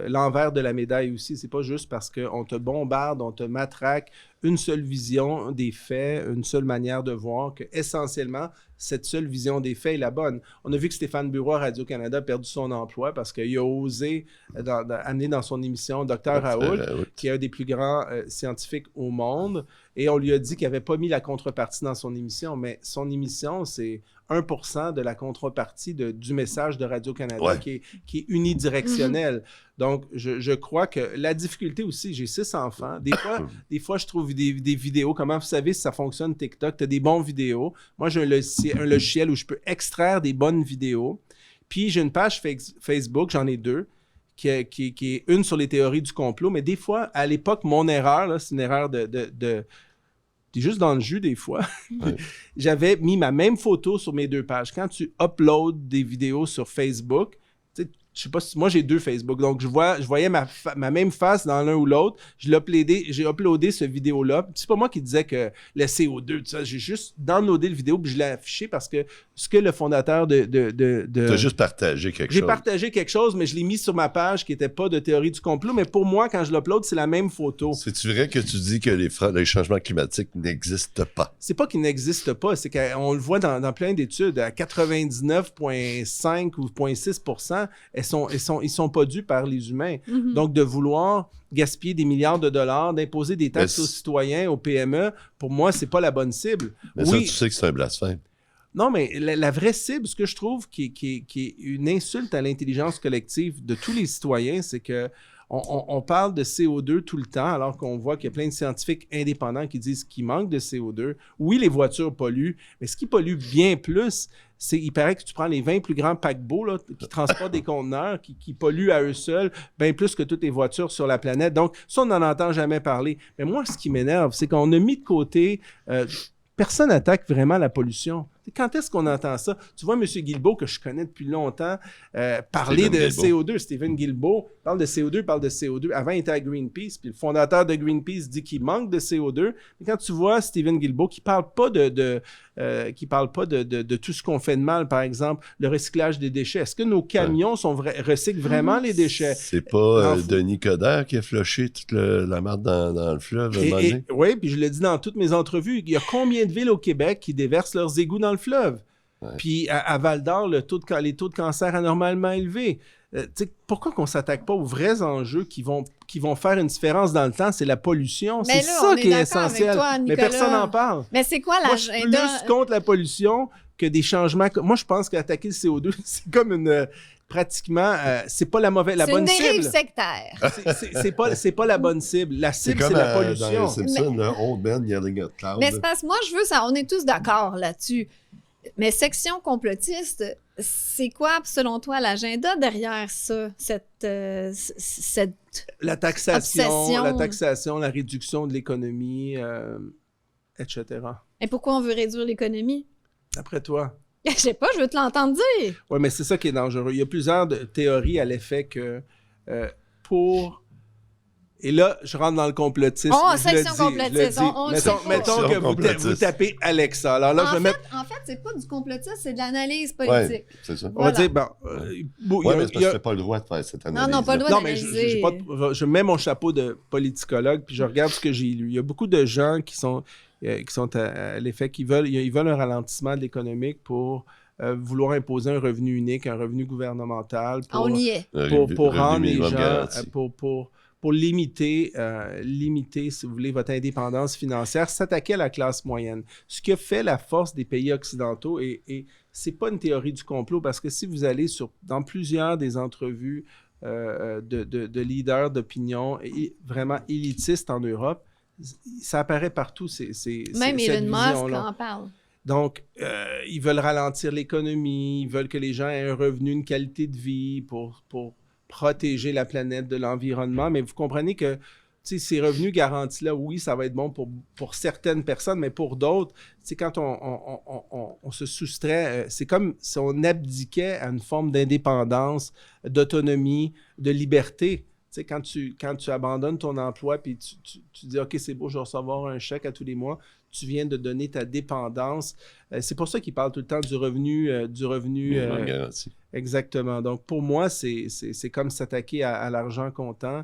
l'envers de la médaille aussi. C'est pas juste parce qu'on te bombarde, on te matraque une seule vision des faits, une seule manière de voir, que essentiellement, cette seule vision des faits est la bonne. On a vu que Stéphane Bureau à Radio-Canada a perdu son emploi parce qu'il a osé amener dans son émission Dr Raoult, qui est un des plus grands scientifiques au monde, et on lui a dit qu'il n'avait pas mis la contrepartie dans son émission, mais son émission, c'est 1% de la contrepartie du message de Radio-Canada Ouais. qui est unidirectionnel. Donc, je crois que la difficulté aussi, j'ai 6 enfants. Des fois, je trouve des vidéos. Comment vous savez si ça fonctionne TikTok? Tu as des bons vidéos. Moi, j'ai un logiciel où je peux extraire des bonnes vidéos. Puis, j'ai une page Facebook, j'en ai 2, qui est une sur les théories du complot. Mais des fois, à l'époque, mon erreur, là, c'est une erreur t'es juste dans le jus des fois. Ouais. J'avais mis ma même photo sur mes 2 pages. Quand tu uploads des vidéos sur Facebook, tu sais, je sais pas si moi j'ai 2 Facebook, donc je voyais ma même face dans l'un ou l'autre. J'ai uploadé cette vidéo-là. C'est pas moi qui disais que le CO2, tout ça. J'ai juste downloadé le vidéo puis je l'ai affiché parce que ce que le fondateur T'as juste partagé quelque chose. J'ai partagé quelque chose, mais je l'ai mis sur ma page qui n'était pas de théorie du complot. Mais pour moi, quand je l'upload, c'est la même photo. C'est-tu vrai que tu dis que les changements climatiques n'existent pas? C'est pas qu'ils n'existent pas, c'est qu'on le voit dans plein d'études. À 99,5 ou 0,6%, ils sont pas dus par les humains. Mhm. Donc, de vouloir gaspiller des milliards de dollars, d'imposer des taxes aux citoyens, aux PME, pour moi, c'est pas la bonne cible. Mais ça, tu sais que c'est un blasphème. Non, mais la vraie cible, ce que je trouve qui est une insulte à l'intelligence collective de tous les citoyens, c'est que on parle de CO2 tout le temps, alors qu'on voit qu'il y a plein de scientifiques indépendants qui disent qu'il manque de CO2. Oui, les voitures polluent, mais ce qui pollue bien plus, il paraît que tu prends les 20 plus grands paquebots là, qui transportent des conteneurs, qui polluent à eux seuls bien plus que toutes les voitures sur la planète. Donc, ça, on n'en entend jamais parler. Mais moi, ce qui m'énerve, c'est qu'on a mis de côté... personne n'attaque vraiment la pollution. Quand est-ce qu'on entend ça? Tu vois M. Guilbeault, que je connais depuis longtemps, parler de CO2. Stephen Guilbeault parle de CO2. Avant, il était à Greenpeace, puis le fondateur de Greenpeace dit qu'il manque de CO2. Mais quand tu vois Stephen Guilbeault qui parle pas de tout ce qu'on fait de mal, par exemple, le recyclage des déchets. Est-ce que nos camions recyclent vraiment les déchets? C'est pas Denis Coderre qui a flushé toute la merde dans le fleuve à un moment donné? Oui, puis je le dis dans toutes mes entrevues, il y a combien de villes au Québec qui déversent leurs égouts dans le fleuve? Ouais. Puis à Val-d'Or, les taux de cancer anormalement élevés. Pourquoi qu'on ne s'attaque pas aux vrais enjeux qui vont faire une différence dans le temps? C'est la pollution. C'est ça qui est essentiel. Toi, mais personne n'en parle. Mais c'est quoi l'agenda? Moi, je suis plus contre la pollution que des changements. Moi, je pense qu'attaquer le CO2, c'est comme une... pratiquement, c'est pas la bonne cible. C'est une dérive sectaire. C'est pas la bonne cible. La cible, c'est la pollution. Dans les Simpsons, le Old Man Yelling at Cloud. Mais c'est parce que moi, je veux ça. On est tous d'accord là-dessus. Mais section complotiste, c'est quoi, selon toi, l'agenda derrière ça? La taxation, obsession. la réduction de l'économie, etc. Et pourquoi on veut réduire l'économie? Après toi. Je sais pas, je veux te l'entendre dire. Oui, mais c'est ça qui est dangereux. Il y a plusieurs théories à l'effet que pour... Et là, je rentre dans le complotisme. Oh, section complotiste. Mettons que vous tapez Alexa. Alors là, en fait, c'est pas du complotisme, c'est de l'analyse politique. Ouais, c'est ça. On va dire, mais c'est parce que tu n'as pas le droit de faire cette analyse. Non, pas le droit d'analyser. Mais je mets mon chapeau de politicologue, puis je regarde ce que j'ai lu. Il y a beaucoup de gens qui sont à l'effet qu'ils veulent un ralentissement de l'économique pour vouloir imposer un revenu unique, un revenu gouvernemental. On y est. Pour rendre les gens... Pour limiter, si vous voulez, votre indépendance financière, s'attaquer à la classe moyenne. Ce que fait la force des pays occidentaux, et c'est pas une théorie du complot, parce que si vous allez dans plusieurs des entrevues de leaders d'opinion vraiment élitistes en Europe, ça apparaît partout, même Elon Musk en parle. Donc, ils veulent ralentir l'économie, ils veulent que les gens aient un revenu, une qualité de vie pour protéger la planète de l'environnement, mais vous comprenez que ces revenus garantis-là, oui, ça va être bon pour certaines personnes, mais pour d'autres, quand on se soustrait, c'est comme si on abdiquait à une forme d'indépendance, d'autonomie, de liberté. Quand tu abandonnes ton emploi puis tu dis « OK, c'est beau, je vais recevoir un chèque à tous les mois », tu viens de donner ta dépendance. C'est pour ça qu'ils parlent tout le temps du revenu garanti. Exactement. Donc, pour moi, c'est comme s'attaquer à l'argent comptant.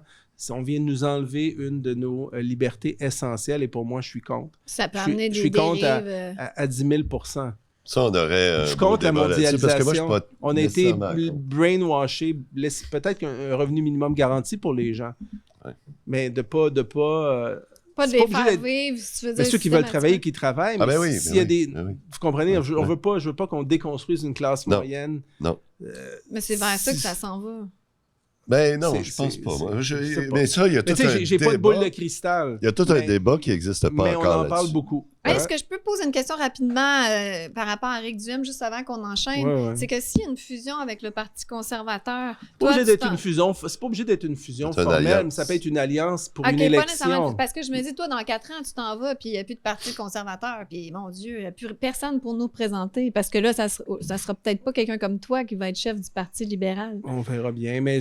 On vient de nous enlever une de nos libertés essentielles et pour moi, je suis contre. Ça peut amener des dérives. Je suis contre à 10 000 %. Ça, on aurait... je suis contre la mondialisation. Parce que moi, je suis pas on a été brainwashé. Peut-être qu'un revenu minimum garanti pour les gens. Ouais. Mais de pas pas de les faire vivre, si tu veux dire. Mais ceux qui veulent travailler, qui travaillent. Ah ben oui, s'il y a des... Vous comprenez? Je veux pas qu'on déconstruise une classe moyenne. Non. Mais c'est vers ça que ça s'en va. Ben non, je pense pas. Moi. Mais ça, il y a tout un débat. J'ai pas de boule de cristal. Il y a tout un débat qui n'existe pas encore là-dessus. Mais on en parle beaucoup. Est-ce que je peux poser une question rapidement par rapport à Éric Duhem, juste avant qu'on enchaîne? Ouais. C'est que s'il y a une fusion avec le Parti conservateur... C'est pas obligé d'être une fusion formelle, mais ça peut être une alliance pour une élection. Parce que je me dis, toi, dans 4 ans, tu t'en vas, puis il n'y a plus de Parti conservateur, puis mon Dieu, il n'y a plus personne pour nous présenter, parce que là, ça sera peut-être pas quelqu'un comme toi qui va être chef du Parti libéral. On verra bien, mais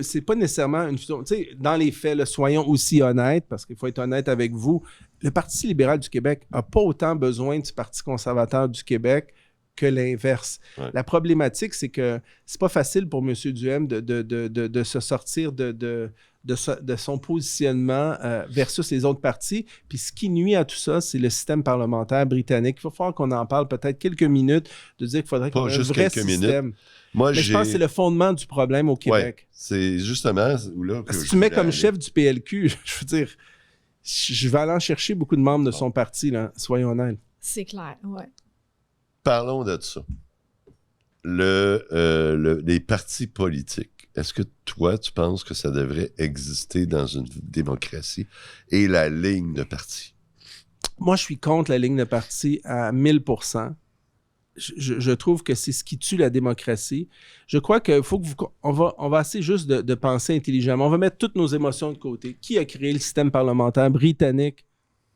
c'est pas nécessairement une fusion. Tu sais, dans les faits, soyons aussi honnêtes, parce qu'il faut être honnête avec vous, le Parti libéral du Québec n'a pas autant besoin du Parti conservateur du Québec que l'inverse. Ouais. La problématique, c'est que c'est pas facile pour M. Duhem de se sortir de son positionnement versus les autres partis. Puis ce qui nuit à tout ça, c'est le système parlementaire britannique. Il va falloir qu'on en parle peut-être quelques minutes, de dire qu'il faudrait qu'on ait un vrai système. Moi, mais je pense que c'est le fondement du problème au Québec. Ouais, c'est justement où là... Parce que si tu mets comme chef du PLQ, je veux dire... Je vais aller en chercher beaucoup de membres de son parti, là, soyons honnêtes. C'est clair, oui. Parlons de ça. Les partis politiques, est-ce que toi, tu penses que ça devrait exister dans une démocratie et la ligne de parti? Moi, je suis contre la ligne de parti à 1000%. Je trouve que c'est ce qui tue la démocratie. Je crois qu'il faut que on va essayer juste de penser intelligemment. On va mettre toutes nos émotions de côté. Qui a créé le système parlementaire britannique?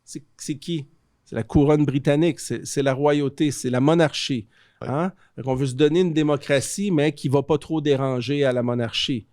C'est qui? C'est la couronne britannique, c'est la royauté, c'est la monarchie. Ouais. Hein? Donc, on veut se donner une démocratie, mais qui ne va pas trop déranger à la monarchie.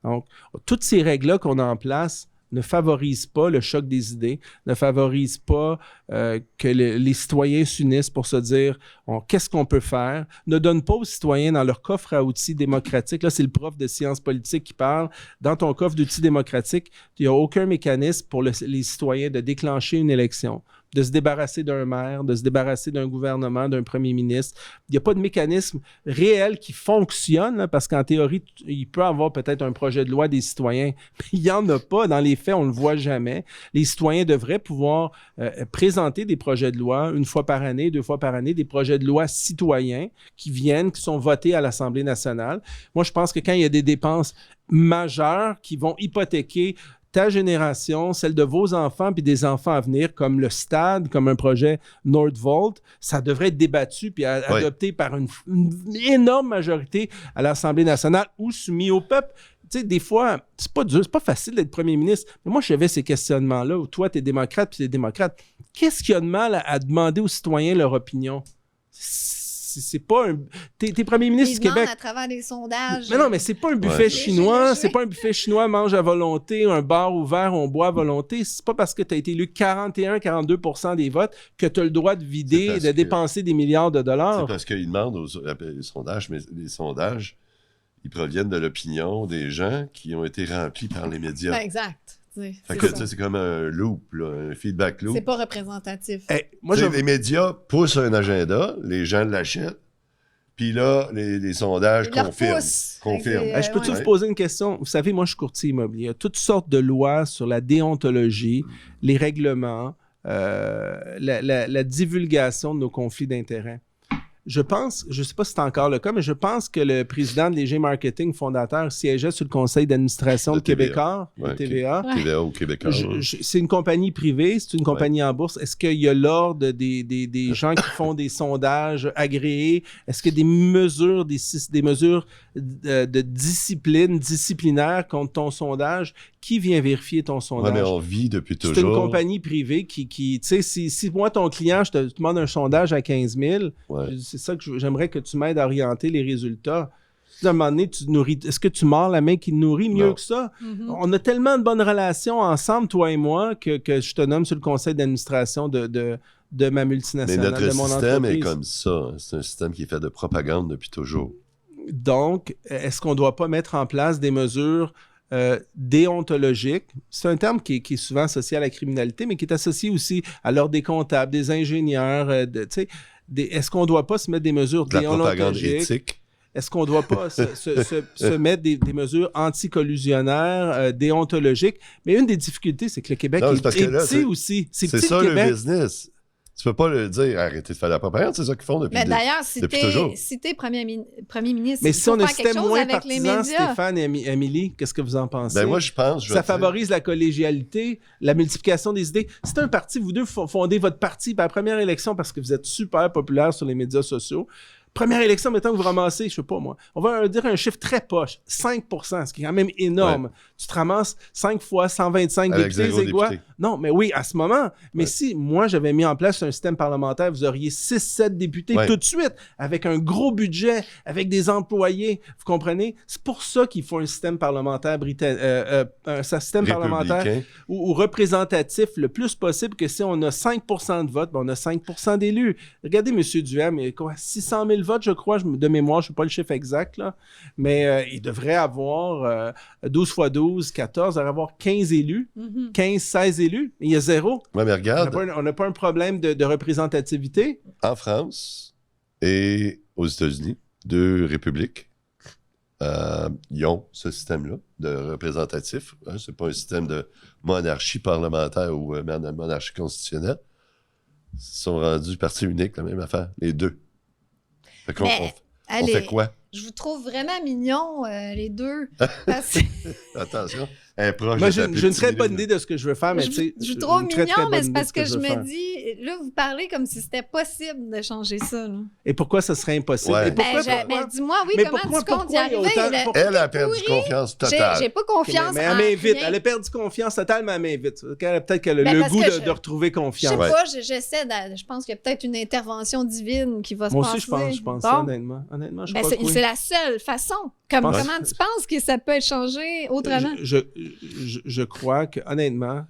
Donc, toutes ces règles-là qu'on a en place ne favorise pas le choc des idées, ne favorise pas que les citoyens s'unissent pour se dire qu'est-ce qu'on peut faire, ne donne pas aux citoyens dans leur coffre à outils démocratique. Là, c'est le prof de sciences politiques qui parle. Dans ton coffre d'outils démocratiques, il n'y a aucun mécanisme pour les citoyens de déclencher une élection, de se débarrasser d'un maire, de se débarrasser d'un gouvernement, d'un premier ministre. Il n'y a pas de mécanisme réel qui fonctionne, là, parce qu'en théorie, il peut y avoir peut-être un projet de loi des citoyens, mais il n'y en a pas. Dans les faits, on ne le voit jamais. Les citoyens devraient pouvoir présenter des projets de loi 1 fois par année, 2 fois par année, des projets de loi citoyens qui sont votés à l'Assemblée nationale. Moi, je pense que quand il y a des dépenses majeures qui vont hypothéquer ta génération, celle de vos enfants puis des enfants à venir, comme le stade, comme un projet Nordvolt, ça devrait être débattu puis adopté par une énorme majorité à l'Assemblée nationale ou soumis au peuple. Tu sais, des fois, c'est pas dur, c'est pas facile d'être premier ministre. Mais moi, j'avais ces questionnements-là où toi, t'es démocrate puis t'es démocrate. Qu'est-ce qu'il y a de mal à demander aux citoyens leur opinion? C'est pas un... T'es premier ministre du Québec. À travers des sondages. Mais non, mais c'est pas un buffet chinois. C'est pas un buffet chinois mange à volonté, un bar ouvert, on boit à volonté. C'est pas parce que t'as été élu 41-42% des votes que t'as le droit de vider et de dépenser des milliards de dollars. C'est parce qu'ils demandent les sondages, mais les sondages, ils proviennent de l'opinion des gens qui ont été remplis par les médias. Ben, exact. C'est comme un loop, là, un feedback loop. C'est pas représentatif. Les médias poussent un agenda, les gens l'achètent, puis là, les sondages confirment. Je peux-tu vous poser une question? Vous savez, moi, je suis courtier immobilier. Il y a toutes sortes de lois sur la déontologie, les règlements, la divulgation de nos conflits d'intérêts. Je pense, je ne sais pas si c'est encore le cas, mais je pense que le président de Léger Marketing, fondateur, siégeait sur le conseil d'administration de Québécois, TVA. TVA ou Québécois. C'est une compagnie privée, c'est une compagnie en bourse. Est-ce qu'il y a l'ordre des gens qui font des sondages agréés? Est-ce qu'il y a des mesures de discipline, disciplinaire contre ton sondage? Qui vient vérifier ton sondage? Ouais, mais on vit depuis toujours. C'est une compagnie privée qui tu sais, si moi, ton client, je te demande un sondage à 15 000, c'est ça que j'aimerais que tu m'aides à orienter les résultats. À un moment donné, est-ce que tu mords la main qui te nourrit mieux que ça? Mm-hmm. On a tellement de bonnes relations ensemble, toi et moi, que je te nomme sur le conseil d'administration de ma multinationale, de mon entreprise. Mais notre système est comme ça. C'est un système qui est fait de propagande depuis toujours. Donc, est-ce qu'on ne doit pas mettre en place des mesures déontologique, c'est un terme qui est souvent associé à la criminalité, mais qui est associé aussi à l'ordre des comptables, des ingénieurs. Est-ce qu'on ne doit pas se mettre des mesures déontologiques? La propagande éthique. Est-ce qu'on ne doit pas se mettre des mesures anticollusionnaires, déontologiques? Mais une des difficultés, c'est que le Québec est petit aussi. C'est ça le business. Tu peux pas le dire, arrêtez de faire la propagande, c'est ça qu'ils font depuis, Mais d'ailleurs, depuis toujours. si t'es premier ministre, Mais il si faut on a un faire quelque système chose moins avec les partisan, médias. Stéphane et Émilie, qu'est-ce que vous en pensez? Ben moi, je pense... Ça favorise la collégialité, la multiplication des idées. C'est un parti, vous deux fondez votre parti par la première élection parce que vous êtes super populaire sur les médias sociaux. Première élection, mettons que vous ramassez, je sais pas moi, on va dire un chiffre très poche, 5%, ce qui est quand même énorme. Ouais. Tu te ramasses 5 fois 125 avec députés, c'est quoi? Non, mais oui, à ce moment. Mais si moi, j'avais mis en place un système parlementaire, vous auriez 6-7 députés tout de suite, avec un gros budget, avec des employés. Vous comprenez? C'est pour ça qu'il faut un système parlementaire un système parlementaire ou représentatif le plus possible, que si on a 5% de vote, ben on a 5% d'élus. Regardez M. Duhem, il y a quoi, 600 000 votes, je crois, de mémoire, je ne sais pas le chiffre exact, là, mais il devrait avoir 12 x 12, 14, il devrait avoir 15 élus, 15, 16 élus, mais il y a 0. Oui, mais regarde. On n'a pas un problème de représentativité. En France et aux États-Unis, 2 républiques, ils ont ce système-là de représentatif. Hein, c'est pas un système de monarchie parlementaire ou monarchie constitutionnelle. Ils sont rendus parti unique, la même affaire, les deux. Fait qu'on on fait quoi? Je vous trouve vraiment mignons, les deux. Attention. Moi, j'ai une très bonne idée de ce que je veux faire, mais tu sais... Je vous trouve mignon, mais c'est parce que je me dis... Là, vous parlez comme si c'était possible de changer ça. Là. Et pourquoi ça serait impossible? Ouais. Mais dis-moi, oui, comment tu comptes y arriver? Elle a perdu confiance totale. J'ai pas confiance mais elle m'invite. Elle a perdu confiance totale, mais elle m'invite. Peut-être qu'elle a le goût de retrouver confiance. Je sais pas, j'essaie je pense qu'il y a peut-être une intervention divine qui va se passer. Moi aussi, je pense ça, honnêtement. Honnêtement, je crois que oui. C'est la seule façon. Comment tu penses que ça peut être changé autrement? Je crois que, honnêtement,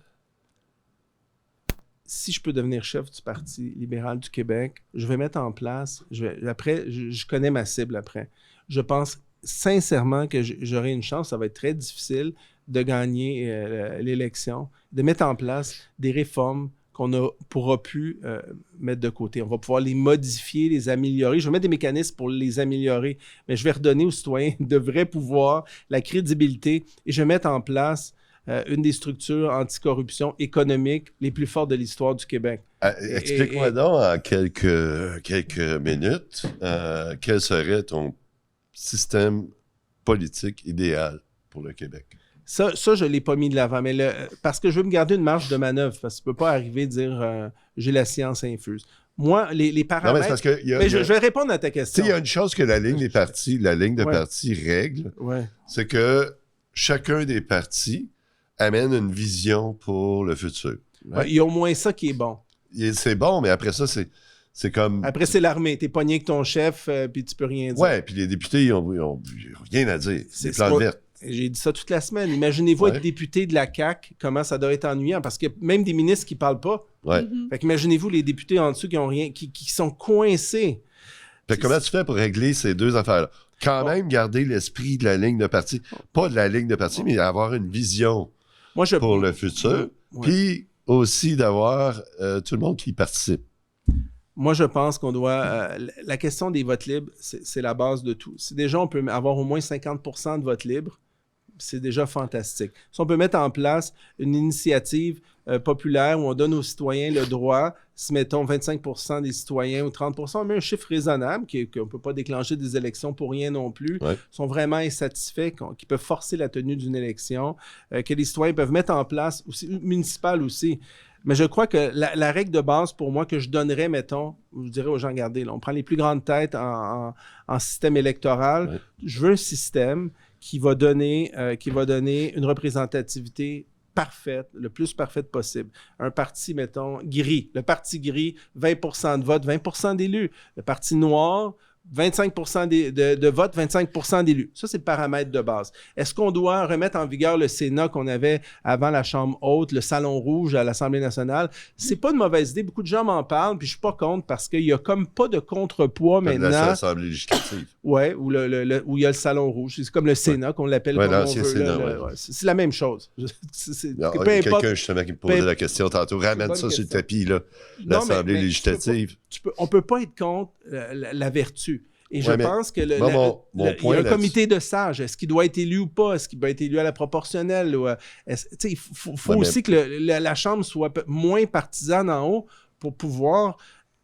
si je peux devenir chef du Parti libéral du Québec, je vais mettre en place, je connais ma cible après. Je pense sincèrement que j'aurai une chance, ça va être très difficile de gagner l'élection, de mettre en place des réformes qu'on ne pourra plus mettre de côté. On va pouvoir les modifier, les améliorer. Je vais mettre des mécanismes pour les améliorer, mais je vais redonner aux citoyens de vrais pouvoirs, la crédibilité, et je vais mettre en place une des structures anticorruption économique les plus fortes de l'histoire du Québec. Explique-moi donc en quelques minutes quel serait ton système politique idéal pour le Québec. Ça, je ne l'ai pas mis de l'avant, mais parce que je veux me garder une marge de manœuvre, parce que tu ne peux pas arriver à dire j'ai la science infuse. Moi, les paramètres... Non, mais c'est parce que je vais répondre à ta question. Il y a une chose que la ligne de partis règle, c'est que chacun des partis amène une vision pour le futur. Il y a au moins ça qui est bon. C'est bon, mais après ça, c'est comme... Après, c'est l'armée. T'es pogné avec ton chef, puis tu peux rien dire. Ouais, puis les députés, ils ont rien à dire. C'est plans verts. J'ai dit ça toute la semaine. Imaginez-vous être député de la CAQ, comment ça doit être ennuyant, parce que même des ministres qui ne parlent pas. Ouais. Fait qu'imaginez-vous les députés en dessous qui ont rien, qui sont coincés. Fait comment tu fais pour régler ces deux affaires-là? Même garder l'esprit de la ligne de parti. Pas de la ligne de parti, mais avoir une vision pour le futur. Puis aussi d'avoir tout le monde qui participe. Moi, je pense qu'on doit... la question des votes libres, c'est la base de tout. Si déjà on peut avoir au moins 50% de votes libres, c'est déjà fantastique. Si on peut mettre en place une initiative populaire où on donne aux citoyens le droit, si mettons 25% des citoyens ou 30%, on met un chiffre raisonnable, qu'on ne peut pas déclencher des élections pour rien non plus, sont vraiment insatisfaits, qui peuvent forcer la tenue d'une élection, que les citoyens peuvent mettre en place, aussi, municipal aussi. Mais je crois que la règle de base pour moi que je donnerais, mettons, je dirais aux gens, regardez, là, on prend les plus grandes têtes en système électoral. Je veux un système qui va donner une représentativité parfaite, le plus parfaite possible. Un parti, mettons, gris. Le parti gris, 20% de vote, 20% d'élus. Le parti noir, 25% de vote, 25% d'élus. Ça, c'est le paramètre de base. Est-ce qu'on doit remettre en vigueur le Sénat qu'on avait avant la Chambre haute, le Salon rouge à l'Assemblée nationale? C'est pas une mauvaise idée. Beaucoup de gens m'en parlent, puis je suis pas contre parce qu'il y a comme pas de contrepoids maintenant. L'Assemblée législative. Oui, où il y a le Salon rouge. C'est comme le Sénat qu'on l'appelle comme on veut. C'est la même chose. Quelqu'un justement qui me posait la question tantôt. Ramène ça sur le tapis, là, l'Assemblée législative. On peut pas être contre la vertu. Et je pense que il y a un comité de sages. Est-ce qu'il doit être élu ou pas? Est-ce qu'il doit être élu à la proportionnelle? Il faut aussi que la Chambre soit moins partisane en haut pour pouvoir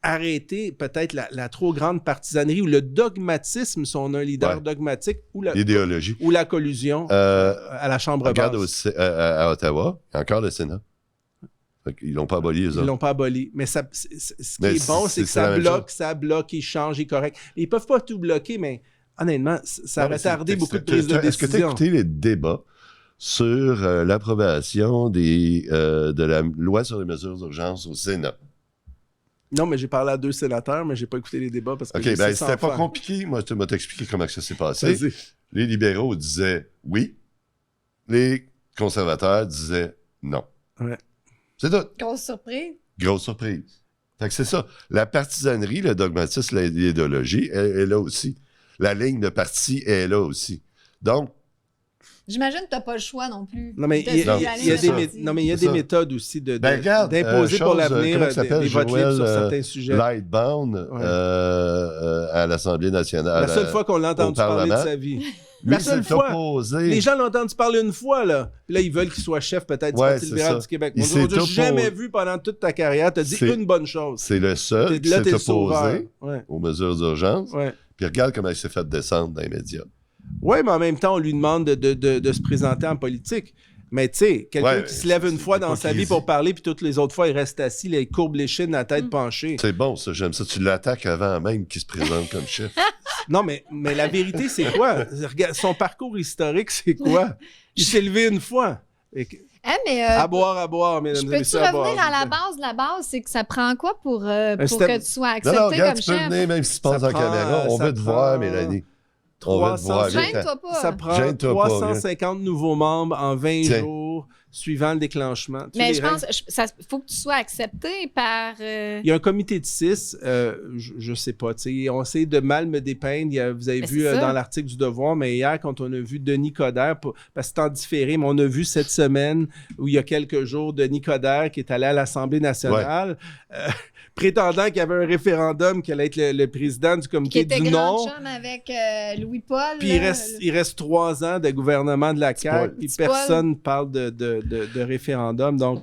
arrêter peut-être la trop grande partisanerie ou le dogmatisme, si on a un leader dogmatique, ou l'idéologie. Ou la collusion à la Chambre regarde basse. À Ottawa, il y a encore le Sénat. Ils l'ont pas aboli, eux autres. Ils l'ont pas aboli. Mais ce qui est bon, c'est que ça bloque, ils changent, ils correctent. Ils peuvent pas tout bloquer, mais honnêtement, ça a retardé beaucoup de prises de décision. Est-ce que tu as écouté les débats sur l'approbation de la loi sur les mesures d'urgence au Sénat? Non, mais j'ai parlé à 2 sénateurs, mais j'ai pas écouté les débats parce que c'était pas compliqué. Moi, je vais t'expliquer comment ça s'est passé. Vas-y. Les libéraux disaient oui. Les conservateurs disaient non. Ouais. C'est tout. Grosse surprise. Grosse surprise. Fait que c'est ça. La partisanerie, le dogmatisme, l'idéologie est là aussi. La ligne de parti est là aussi. Donc, j'imagine que tu n'as pas le choix non plus. Non, mais il y a des méthodes aussi d'imposer pour l'avenir des votes libres sur certains sujets. Lightbound à l'Assemblée nationale. La seule fois qu'on l'a entendu parler de sa vie. La seule fois. Les gens l'ont entendu parler une fois, là. Puis là, ils veulent qu'il soit chef peut-être du Parti libéral du Québec. On ne t'a jamais vu pendant toute ta carrière. Tu as dit une bonne chose. C'est le seul qui s'est opposé aux mesures d'urgence. Puis regarde comment il s'est fait descendre dans les médias. Oui, mais en même temps, on lui demande de se présenter en politique. Mais tu sais, quelqu'un qui se lève une fois dans sa vie pour parler, puis toutes les autres fois, il reste assis, il courbe les chines, la tête penchée. C'est bon, ça, j'aime ça. Tu l'attaques avant même qu'il se présente comme chef. Non, mais la vérité, c'est quoi? Regarde, son parcours historique, c'est quoi? Il s'est levé une fois. À boire, mesdames et messieurs. Peux-tu revenir à la base? La base, c'est que ça prend quoi pour que tu sois accepté non, comme tu chef? peux venir, même si tu passes en caméra. On veut te voir, Mélanie. Gêne-toi pas. Ça prend 350 nouveaux membres en 20 jours suivant le déclangement. Mais je pense qu'il faut que tu sois accepté par... Il y a un comité de 6, je ne sais pas. On essaie de mal me dépeindre. Vous avez vu dans l'article du Devoir, mais hier, quand on a vu Denis Coderre, parce que c'est en différé, mais on a vu cette semaine, où il y a quelques jours, Denis Coderre qui est allé à l'Assemblée nationale, prétendant qu'il y avait un référendum, qu'il allait être le président du comité du non. Qui était grand chum avec Louis-Paul. Puis il reste 3 ans de gouvernement de la CAQ, puis personne ne parle de référendum. Donc,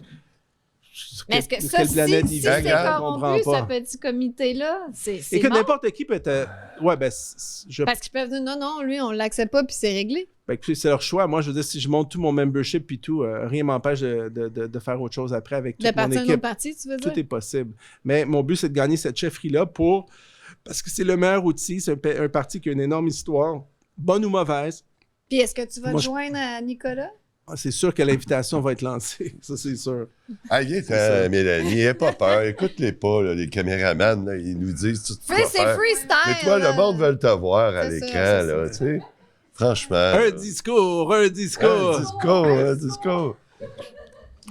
mais est-ce que ça, si c'est corrompu, ce petit comité-là, c'est et que n'importe qui peut être... Parce qu'ils peuvent dire non, lui, on ne l'accepte pas, puis c'est réglé. C'est leur choix. Moi, je veux dire, si je monte tout mon membership puis tout, rien ne m'empêche de faire autre chose après avec toute mon équipe. De partir un autre parti, tu veux dire? Tout est possible. Mais mon but, c'est de gagner cette chefferie-là parce que c'est le meilleur outil. C'est un parti qui a une énorme histoire, bonne ou mauvaise. Puis est-ce que tu vas te joindre à Nicolas? C'est sûr que l'invitation va être lancée. Ça, c'est sûr. Mélanie, n'aie pas peur. Écoute-les pas, là, les caméramans. Là, ils nous disent tout c'est freestyle. Mais toi, le monde veut te voir à l'écran. Là, tu sais. Franchement. Un discours.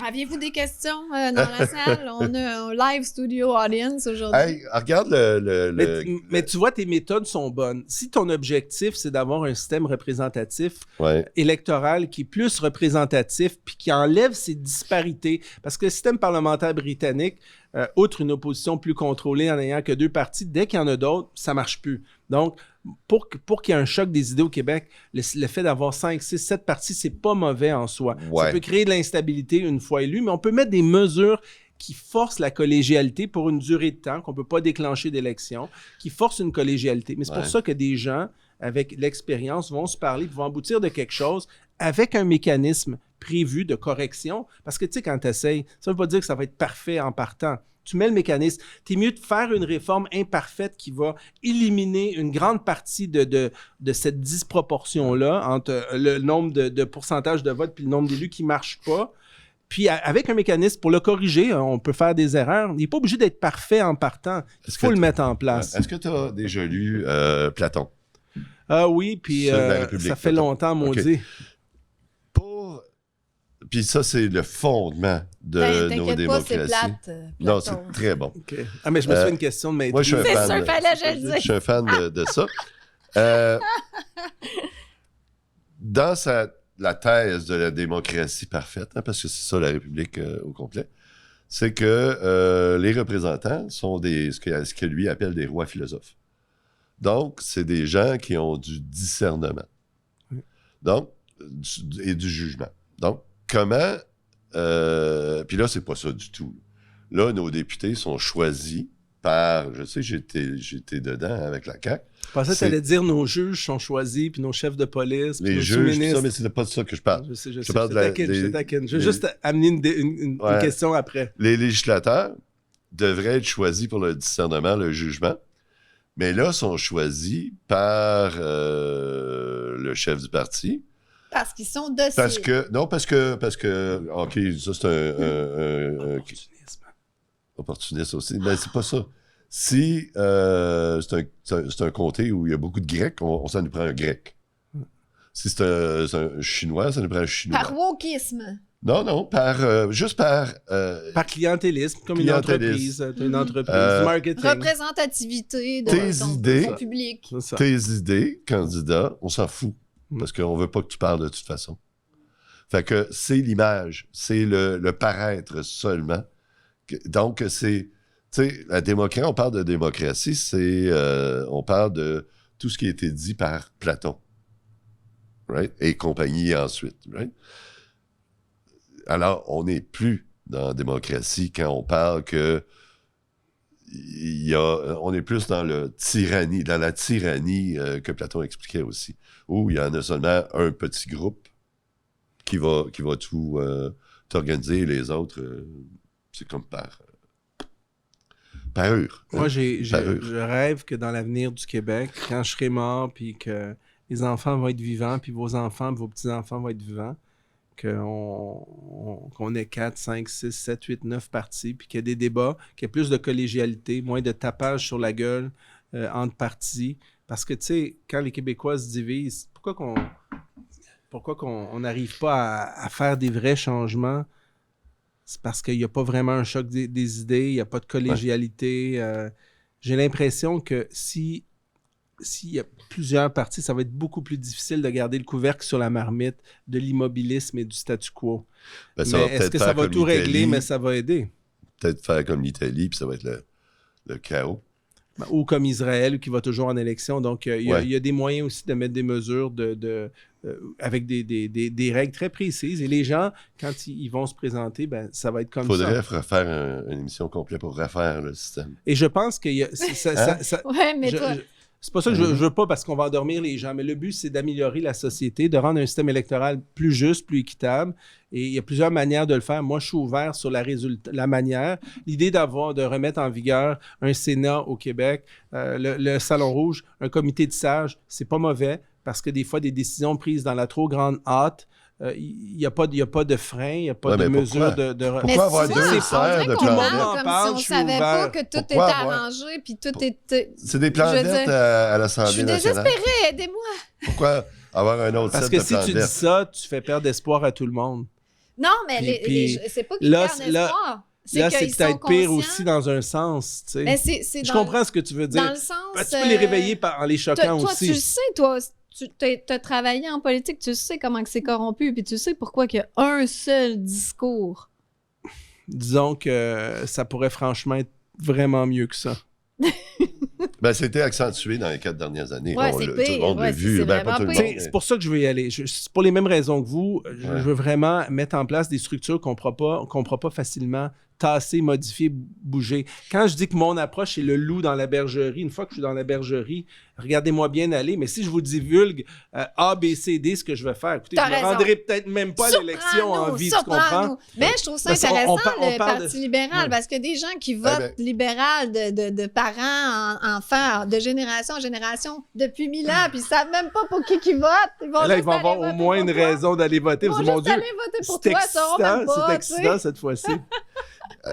Aviez-vous des questions dans la salle? On a un live studio audience aujourd'hui. Hey, regarde Mais tu vois, tes méthodes sont bonnes. Si ton objectif, c'est d'avoir un système représentatif électoral qui est plus représentatif puis qui enlève ces disparités, parce que le système parlementaire britannique, outre une opposition plus contrôlée en n'ayant que 2 partis, dès qu'il y en a d'autres, ça ne marche plus. Donc, pour qu'il y ait un choc des idées au Québec, le fait d'avoir 5, 6, 7 partis, c'est pas mauvais en soi. Ça peut créer de l'instabilité une fois élu, mais on peut mettre des mesures qui forcent la collégialité pour une durée de temps, qu'on ne peut pas déclencher d'élection, qui forcent une collégialité. Mais c'est pour ça que des gens, avec l'expérience, vont se parler, vont aboutir de quelque chose avec un mécanisme prévu de correction. Parce que, tu sais, quand tu essayes, ça ne veut pas dire que ça va être parfait en partant. Tu mets le mécanisme. Tu es mieux de faire une réforme imparfaite qui va éliminer une grande partie de cette disproportion-là entre le nombre de pourcentage de votes et le nombre d'élus qui ne marchent pas. Puis avec un mécanisme pour le corriger, on peut faire des erreurs. Il n'est pas obligé d'être parfait en partant. Il faut le mettre en place. Est-ce que tu as déjà lu Platon? Oui, puis ça fait longtemps, maudit. Puis ça, c'est le fondement de nos démocraties. Pas, c'est plate, non, c'est très bon. Okay. Ah, mais je me suis fait une question de maîtrise. Moi, je suis un fan. C'est sûr, fallait que je le dise. Je suis un fan de ça. Dans la thèse de la démocratie parfaite, parce que c'est ça la République au complet, c'est que les représentants sont ce que lui appelle des rois philosophes. Donc, c'est des gens qui ont du discernement. Donc, et du jugement. Donc, comment... puis là, c'est pas ça du tout. Là, nos députés sont choisis par... Je sais, j'étais dedans avec la CAQ. Je pensais que tu allais dire nos juges sont choisis, puis nos chefs de police, puis Les nos juges, sous-ministres. ça, mais c'est pas de ça que je parle. Je sais, Je parle je te taquine. Je vais juste amener une Ouais. question après. Les législateurs devraient être choisis pour le discernement, le jugement, mais là, sont choisis par le chef du parti. Parce qu'ils sont dociles. Parce que, OK, ça, c'est un Opportunisme. opportuniste aussi, mais c'est pas ça. Si c'est un comté où il y a beaucoup de Grecs, ça nous prend un Grec. Si c'est un Chinois, ça nous prend un Chinois. Par wokisme. Non, juste par... Par clientélisme, comme Clientélisme. une entreprise, du marketing. Représentativité de Tes ton idées. public. C'est ça. tes idées, candidat, on s'en fout. Parce qu'on veut pas que tu parles de toute façon. Fait que c'est l'image, c'est le paraître seulement. Donc, c'est... Tu sais, la démocratie, on parle de démocratie, on parle de tout ce qui a été dit par Platon. Right? Et compagnie ensuite. Right? Alors, on n'est plus dans la démocratie quand on parle que on est plus dans la tyrannie que Platon expliquait aussi, où il y en a seulement un petit groupe qui va tout t'organiser, et les autres, c'est comme par eux. Moi, Par eux. je rêve que dans l'avenir du Québec, quand je serai mort, puis que les enfants vont être vivants, puis vos enfants, vos petits-enfants vont être vivants, qu'on ait 4, 5, 6, 7, 8, 9 partis, puis qu'il y ait des débats, qu'il y ait plus de collégialité, moins de tapage sur la gueule entre partis. Parce que, tu sais, quand les Québécois se divisent, pourquoi qu'on n'arrive pas à faire des vrais changements? C'est parce qu'il n'y a pas vraiment un choc des idées, il n'y a pas de collégialité. J'ai l'impression que s'il y a plusieurs partis, ça va être beaucoup plus difficile de garder le couvercle sur la marmite de l'immobilisme et du statu quo. Ben, Mais est-ce que ça va tout régler, mais ça va aider? Peut-être faire comme l'Italie, puis ça va être le chaos. Ou comme Israël, qui va toujours en élection. Donc, il y a des moyens aussi de mettre des mesures avec des règles très précises. Et les gens, quand ils vont se présenter, ben, ça va être comme ça. Il faudrait refaire une émission complète pour refaire le système. Et je pense que Ouais, mais toi... c'est pas ça que je veux pas parce qu'on va endormir les gens, mais le but, c'est d'améliorer la société, de rendre un système électoral plus juste, plus équitable. Et il y a plusieurs manières de le faire. Moi, je suis ouvert sur la manière. L'idée de remettre en vigueur un Sénat au Québec, le Salon Rouge, un comité de sages, c'est pas mauvais parce que des fois, des décisions prises dans la trop grande hâte, il n'y a pas de frein, il n'y a pas de mesure de... Pourquoi avoir Mais deux on serres de dirait qu'on planètes? parle comme si on savait pas que tout était arrangé, puis tout était... C'est des planètes à l'Assemblée nationale. Je suis désespérée, aidez-moi! Pourquoi avoir un autre Parce set que de si tu dis planètes? ça, tu fais perdre espoir à tout le monde. Non, mais c'est pas qu'ils là, perdent espoir. Là, c'est qu'ils peut-être sont pire conscients. aussi dans un sens, tu sais. Mais c'est Je dans- comprends ce que tu veux dire. Dans le sens... Ben, tu peux les réveiller en les choquant toi, aussi. tu le sais, toi, tu as travaillé en politique, tu sais comment que c'est corrompu, puis tu sais pourquoi il y a un seul discours. Disons que ça pourrait franchement être vraiment mieux que ça. Ben, c'était accentué dans les 4 dernières années. Ouais, Tout c'est le pire. monde l'a Ouais, vu. c'est Ben, pas vraiment tout le pire. monde. C'est pour ça que je veux y aller. C'est pour les mêmes raisons que vous. Je veux vraiment mettre en place des structures qu'on ne pourra pas facilement tasser, modifier, bouger. Quand je dis que mon approche est le loup dans la bergerie, une fois que je suis dans la bergerie, regardez-moi bien aller, mais si je vous divulgue A, B, C, D, ce que je vais faire, écoutez, T'as je ne me raison. rendrai peut-être même pas à l'élection en vie, tu comprends? Mais je trouve ça Parce qu'on- intéressant, on le parle Parti de- libéral, Ouais. parce que des gens qui votent libéral de parents, enfants, de génération en génération, depuis 1000 ans, puis ils savent même pas pour qui ils votent. Ils vont Là, ils juste vont aller avoir au voter moins pour une toi. raison d'aller voter. Ils Vous vont dites, mon juste Dieu, aller voter pour c'est toi, ils sauront excitant, même pas, c'est tu sais. excitant cette fois-ci.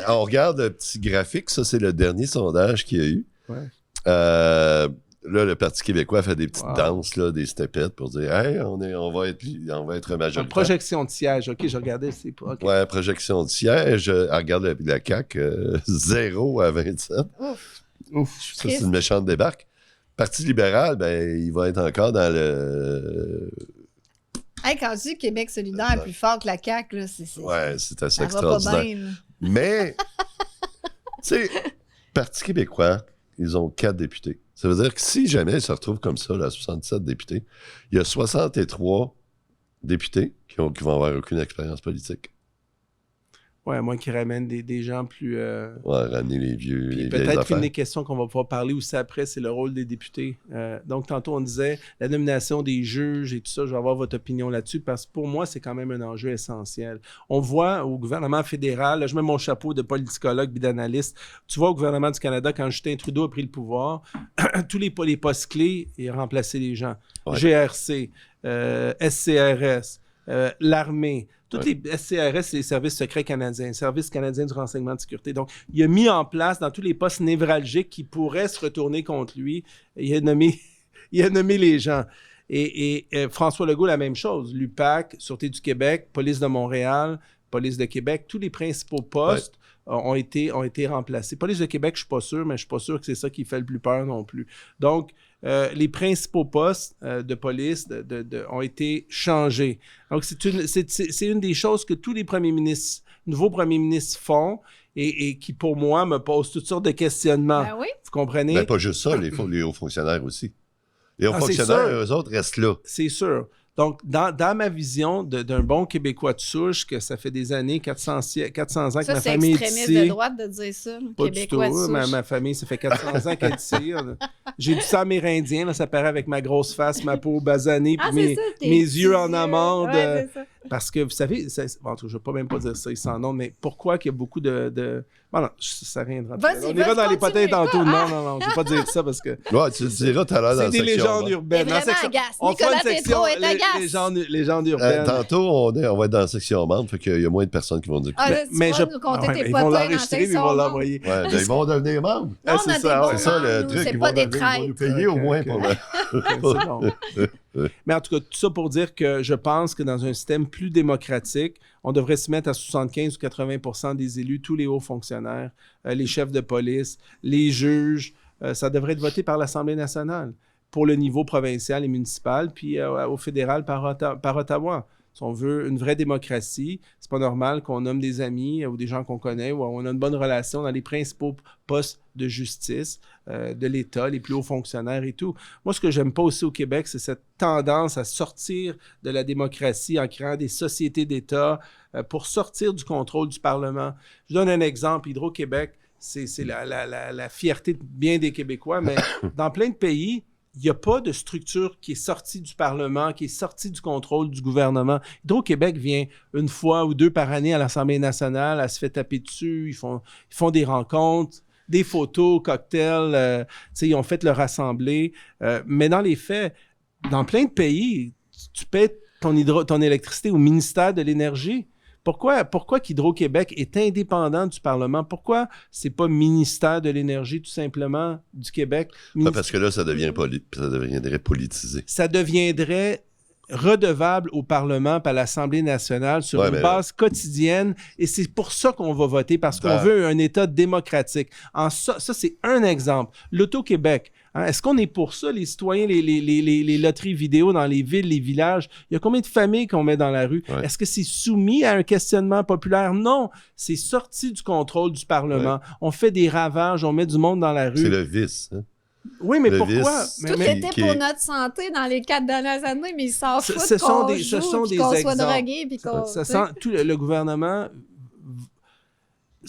On regarde le petit graphique. Ça, c'est le dernier sondage qu'il y a eu. Ouais. Là, le Parti québécois fait des petites Wow. danses, là, des stepettes pour dire « Hey, on va être Une majoritaire. » projection de siège. OK, je regardais. C'est pas... OK. Ouais, projection de siège. Regarde la CAQ, 0 à 27. Ouf. Ça, c'est une méchante débarque. Parti libéral, ben, il va être encore dans le... Hey, quand tu dis Québec solidaire est plus fort que la CAQ, là, Ouais, c'est assez ça va pas extraordinaire. bien. là. Mais, tu sais, Parti québécois, ils ont 4 députés. Ça veut dire que si jamais ils se retrouvent comme ça, là, 67 députés, il y a 63 députés qui vont avoir aucune expérience politique. Ouais, moi qui ramène des gens plus... ramener les vieux, Puis les vieilles peut-être affaires. qu'une des questions qu'on va pouvoir parler aussi après, c'est le rôle des députés. Donc, tantôt, on disait la nomination des juges et tout ça. Je vais avoir votre opinion là-dessus parce que pour moi, c'est quand même un enjeu essentiel. On voit au gouvernement fédéral, là, je mets mon chapeau de politicologue puis d'analyste. Tu vois, au gouvernement du Canada, quand Justin Trudeau a pris le pouvoir, tous les postes clés, il a remplacé les gens. Ouais. GRC, SCRS, l'armée. Tous les SCRS, c'est les services secrets canadiens, services canadiens du renseignement de sécurité. Donc, il a mis en place dans tous les postes névralgiques qui pourraient se retourner contre lui. Il a nommé les gens. Et François Legault, la même chose. L'UPAC, Sûreté du Québec, Police de Montréal, Police de Québec, tous les principaux postes ont été remplacés. Police de Québec, je ne suis pas sûr, mais je ne suis pas sûr que c'est ça qui fait le plus peur non plus. Donc, les principaux postes de police ont été changés. Donc, c'est une des choses que tous les nouveaux premiers ministres font et qui, pour moi, me posent toutes sortes de questionnements. Ben oui. Vous comprenez? Mais pas juste ça, les hauts fonctionnaires aussi. Les hauts c'est fonctionnaires, sûr. eux autres, restent là. C'est sûr. Donc, dans ma vision d'un bon Québécois de souche, que ça fait des années, 400 ans que Ça, ma c'est famille est extrémiste ici. de droite de dire ça. Pas Québécois du tout. de souche. Ma famille, ça fait 400 ans qu'elle est ici. J'ai du sang amérindien, là, ça paraît avec ma grosse face, ma peau basanée, puis c'est ça, tes mes petits yeux en amande. Ouais, c'est ça. Parce que, vous savez, bon, je ne vais pas même pas dire ça, ils s'en ont, mais pourquoi qu'il y a beaucoup de... Bon, non, ça reviendra. Vas-y, On ira dans les continue. potins tantôt. Non, je ne vais pas dire ça parce que Ouais, tu le diras tout à l'heure dans c'est la des section. légendes hein. urbaines. T'es Dans la vraiment section- agace. on fera une Nicolas section, Tétrault est agace. légendes urbaines. Tantôt, on va être dans la section membre, fait qu'il y a moins de personnes qui vont dire Ah, que... là, tu vas nous compter tes ils potins vont dans l'enregistrer, tes puis ils vont sons. l'envoyer. Ouais, ben, ils vont devenir membres. Non, on a c'est des ça, bons ouais. C'est ça le nous, truc. c'est Ils pas vont des devenir- ils vont nous traîtres. payer au Ok, moins ok. pour... C'est bon. Mais en tout cas, tout ça pour dire que je pense que dans un système plus démocratique, on devrait se mettre à 75 ou 80% des élus, tous les hauts fonctionnaires, les chefs de police, les juges, ça devrait être voté par l'Assemblée nationale pour le niveau provincial et municipal, puis au fédéral par Ottawa. Si on veut une vraie démocratie, c'est pas normal qu'on nomme des amis ou des gens qu'on connaît ou on a une bonne relation dans les principaux postes de justice de l'État, les plus hauts fonctionnaires et tout. Moi, ce que j'aime pas aussi au Québec, c'est cette tendance à sortir de la démocratie en créant des sociétés d'État pour sortir du contrôle du Parlement. Je donne un exemple. Hydro-Québec, c'est la fierté de bien des Québécois, mais dans plein de pays, il n'y a pas de structure qui est sortie du Parlement, qui est sortie du contrôle du gouvernement. Hydro-Québec vient une fois ou deux par année à l'Assemblée nationale, elle se fait taper dessus, ils font des rencontres, des photos, cocktails, ils ont fait leur assemblée. Mais dans les faits, dans plein de pays, tu paies ton électricité au ministère de l'Énergie. Pourquoi qu'Hydro-Québec est indépendant du Parlement? Pourquoi c'est pas ministère de l'Énergie, tout simplement, du Québec? Parce que là, ça deviendrait politisé. Ça deviendrait redevable au Parlement et à l'Assemblée nationale sur une base quotidienne. Et c'est pour ça qu'on va voter, parce qu'on veut un État démocratique. Ça, c'est un exemple. L'Auto-Québec. Est-ce qu'on est pour ça, les citoyens, les loteries vidéo dans les villes, les villages? Il y a combien de familles qu'on met dans la rue? Ouais. Est-ce que c'est soumis à un questionnement populaire? Non. C'est sorti du contrôle du Parlement. Ouais. On fait des ravages, on met du monde dans la rue. C'est le vice. Hein? Oui, mais pourquoi? Tout était pour notre santé dans les 4 dernières années, mais ils s'en foutent ce sont des qu'on exemples. soit drogué. Puis qu'on, tout le gouvernement...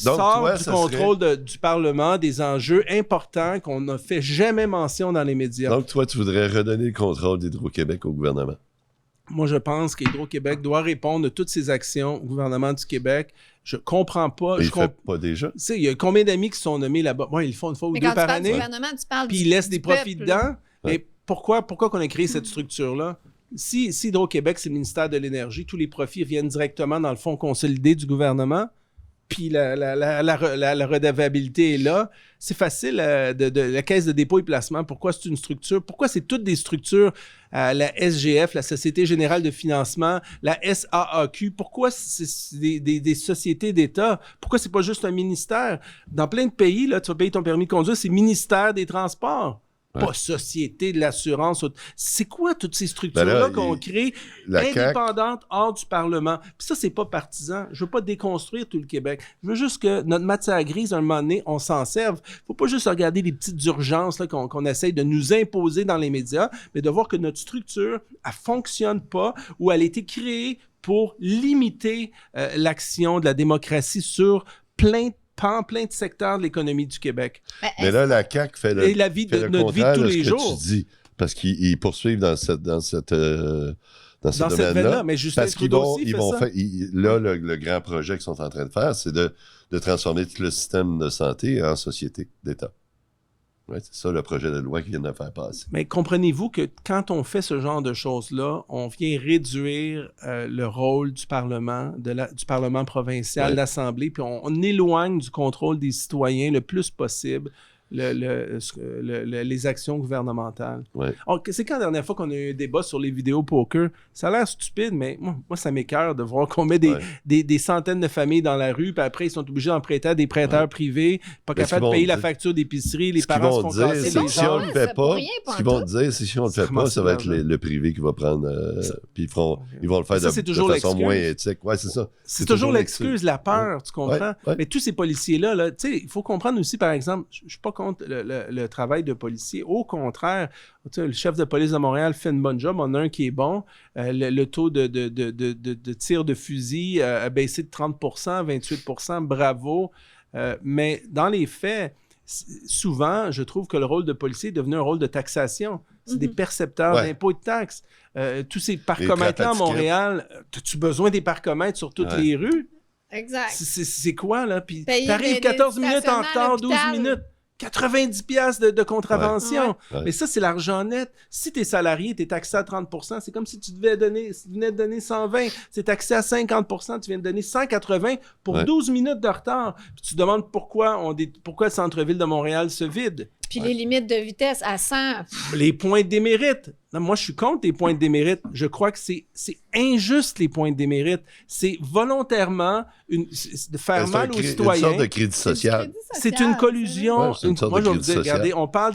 Donc, sort du contrôle du Parlement, des enjeux importants qu'on n'a fait jamais mention dans les médias. Donc, toi, tu voudrais redonner le contrôle d'Hydro-Québec au gouvernement? Moi, je pense qu'Hydro-Québec doit répondre de toutes ses actions au gouvernement du Québec. Je comprends pas. Il ne fait pas déjà? Tu sais, il y a combien d'amis qui sont nommés là-bas? Bon, ils le font une fois ou deux par année. Puis ils laissent des profits dedans. Mais pourquoi qu'on a créé cette structure-là? Si Hydro-Québec, c'est le ministère de l'Énergie, tous les profits viennent directement dans le fonds consolidé du gouvernement, puis la redevabilité est là. C'est facile, la Caisse de dépôt et placement. Pourquoi c'est une structure? Pourquoi c'est toutes des structures? La SGF, la Société générale de financement, la SAAQ. Pourquoi c'est des sociétés d'État? Pourquoi c'est pas juste un ministère? Dans plein de pays, là, tu vas payer ton permis de conduire, c'est ministère des Transports. Pas Société de l'assurance. C'est quoi toutes ces structures-là qu'on crée indépendantes hors du Parlement? Puis ça, c'est pas partisan. Je veux pas déconstruire tout le Québec. Je veux juste que notre matière grise, à un moment donné, on s'en serve. Faut pas juste regarder les petites urgences là, qu'on essaye de nous imposer dans les médias, mais de voir que notre structure, elle fonctionne pas ou elle a été créée pour limiter l'action de la démocratie sur plein de secteurs de l'économie du Québec. Mais là, la CAQ fait le, Et la vie fait de le notre vie de contraire tous de les ce jours. que tu dis. Parce qu'ils poursuivent dans ce Dans cette domaine-là. veine-là, mais Justin Parce qu'ils Trudeau vont, aussi ils fait vont ça. faire... Là, le grand projet qu'ils sont en train de faire, c'est de transformer tout le système de santé en société d'État. Ouais, c'est ça le projet de loi qu'ils viennent de faire passer. Mais comprenez-vous que quand on fait ce genre de choses-là, on vient réduire le rôle du Parlement, du Parlement provincial, de l'Assemblée, puis on éloigne du contrôle des citoyens le plus possible les actions gouvernementales. Ouais. C'est quand la dernière fois qu'on a eu un débat sur les vidéos poker? Ça a l'air stupide, mais moi ça m'écoeure de voir qu'on met des centaines de familles dans la rue, puis après, ils sont obligés d'en prêter à des prêteurs privés, pas capables de payer la facture d'épicerie, les parents se font casser les si on jambes. le fait pas, ce qu'ils vont dire, c'est si on le fait pas, ça va être le privé qui va prendre, puis ils vont le faire de façon moins éthique. Ouais, c'est ça. C'est toujours l'excuse, la peur, tu comprends? Ouais. Mais tous ces policiers-là, tu sais, il faut comprendre aussi, par exemple, je suis pas contre le travail de policier. Au contraire, le chef de police de Montréal fait une bonne job. On a un qui est bon. Le taux de tir de fusil a baissé de 30%, 28%. Bravo. Mais dans les faits, souvent, je trouve que le rôle de policier est devenu un rôle de taxation. C'est des percepteurs d'impôts et de taxes. Tous ces parcomètres-là à Montréal, as-tu besoin des parcomètres sur toutes les rues? Exact. C'est quoi, là? Puis Payer t'arrives 14 minutes en retard, 12 minutes. 90 piastres de contravention. Ouais. Mais ça, c'est l'argent net. Si tu es salarié, tu es taxé à 30%. C'est comme si tu venais de donner 120. C'est taxé à 50%. Tu viens de donner 180 pour 12 minutes de retard. Puis tu te demandes pourquoi le centre-ville de Montréal se vide. Puis les limites de vitesse à 100. Les points de démérite. Non, moi, je suis contre les points de démérite. Je crois que c'est injuste, les points de démérite. C'est volontairement de faire mal aux citoyens. C'est une sorte de crédit social. C'est une collusion. Ouais, c'est une sorte moi, de je vais vous crédit dire, social. regardez, on parle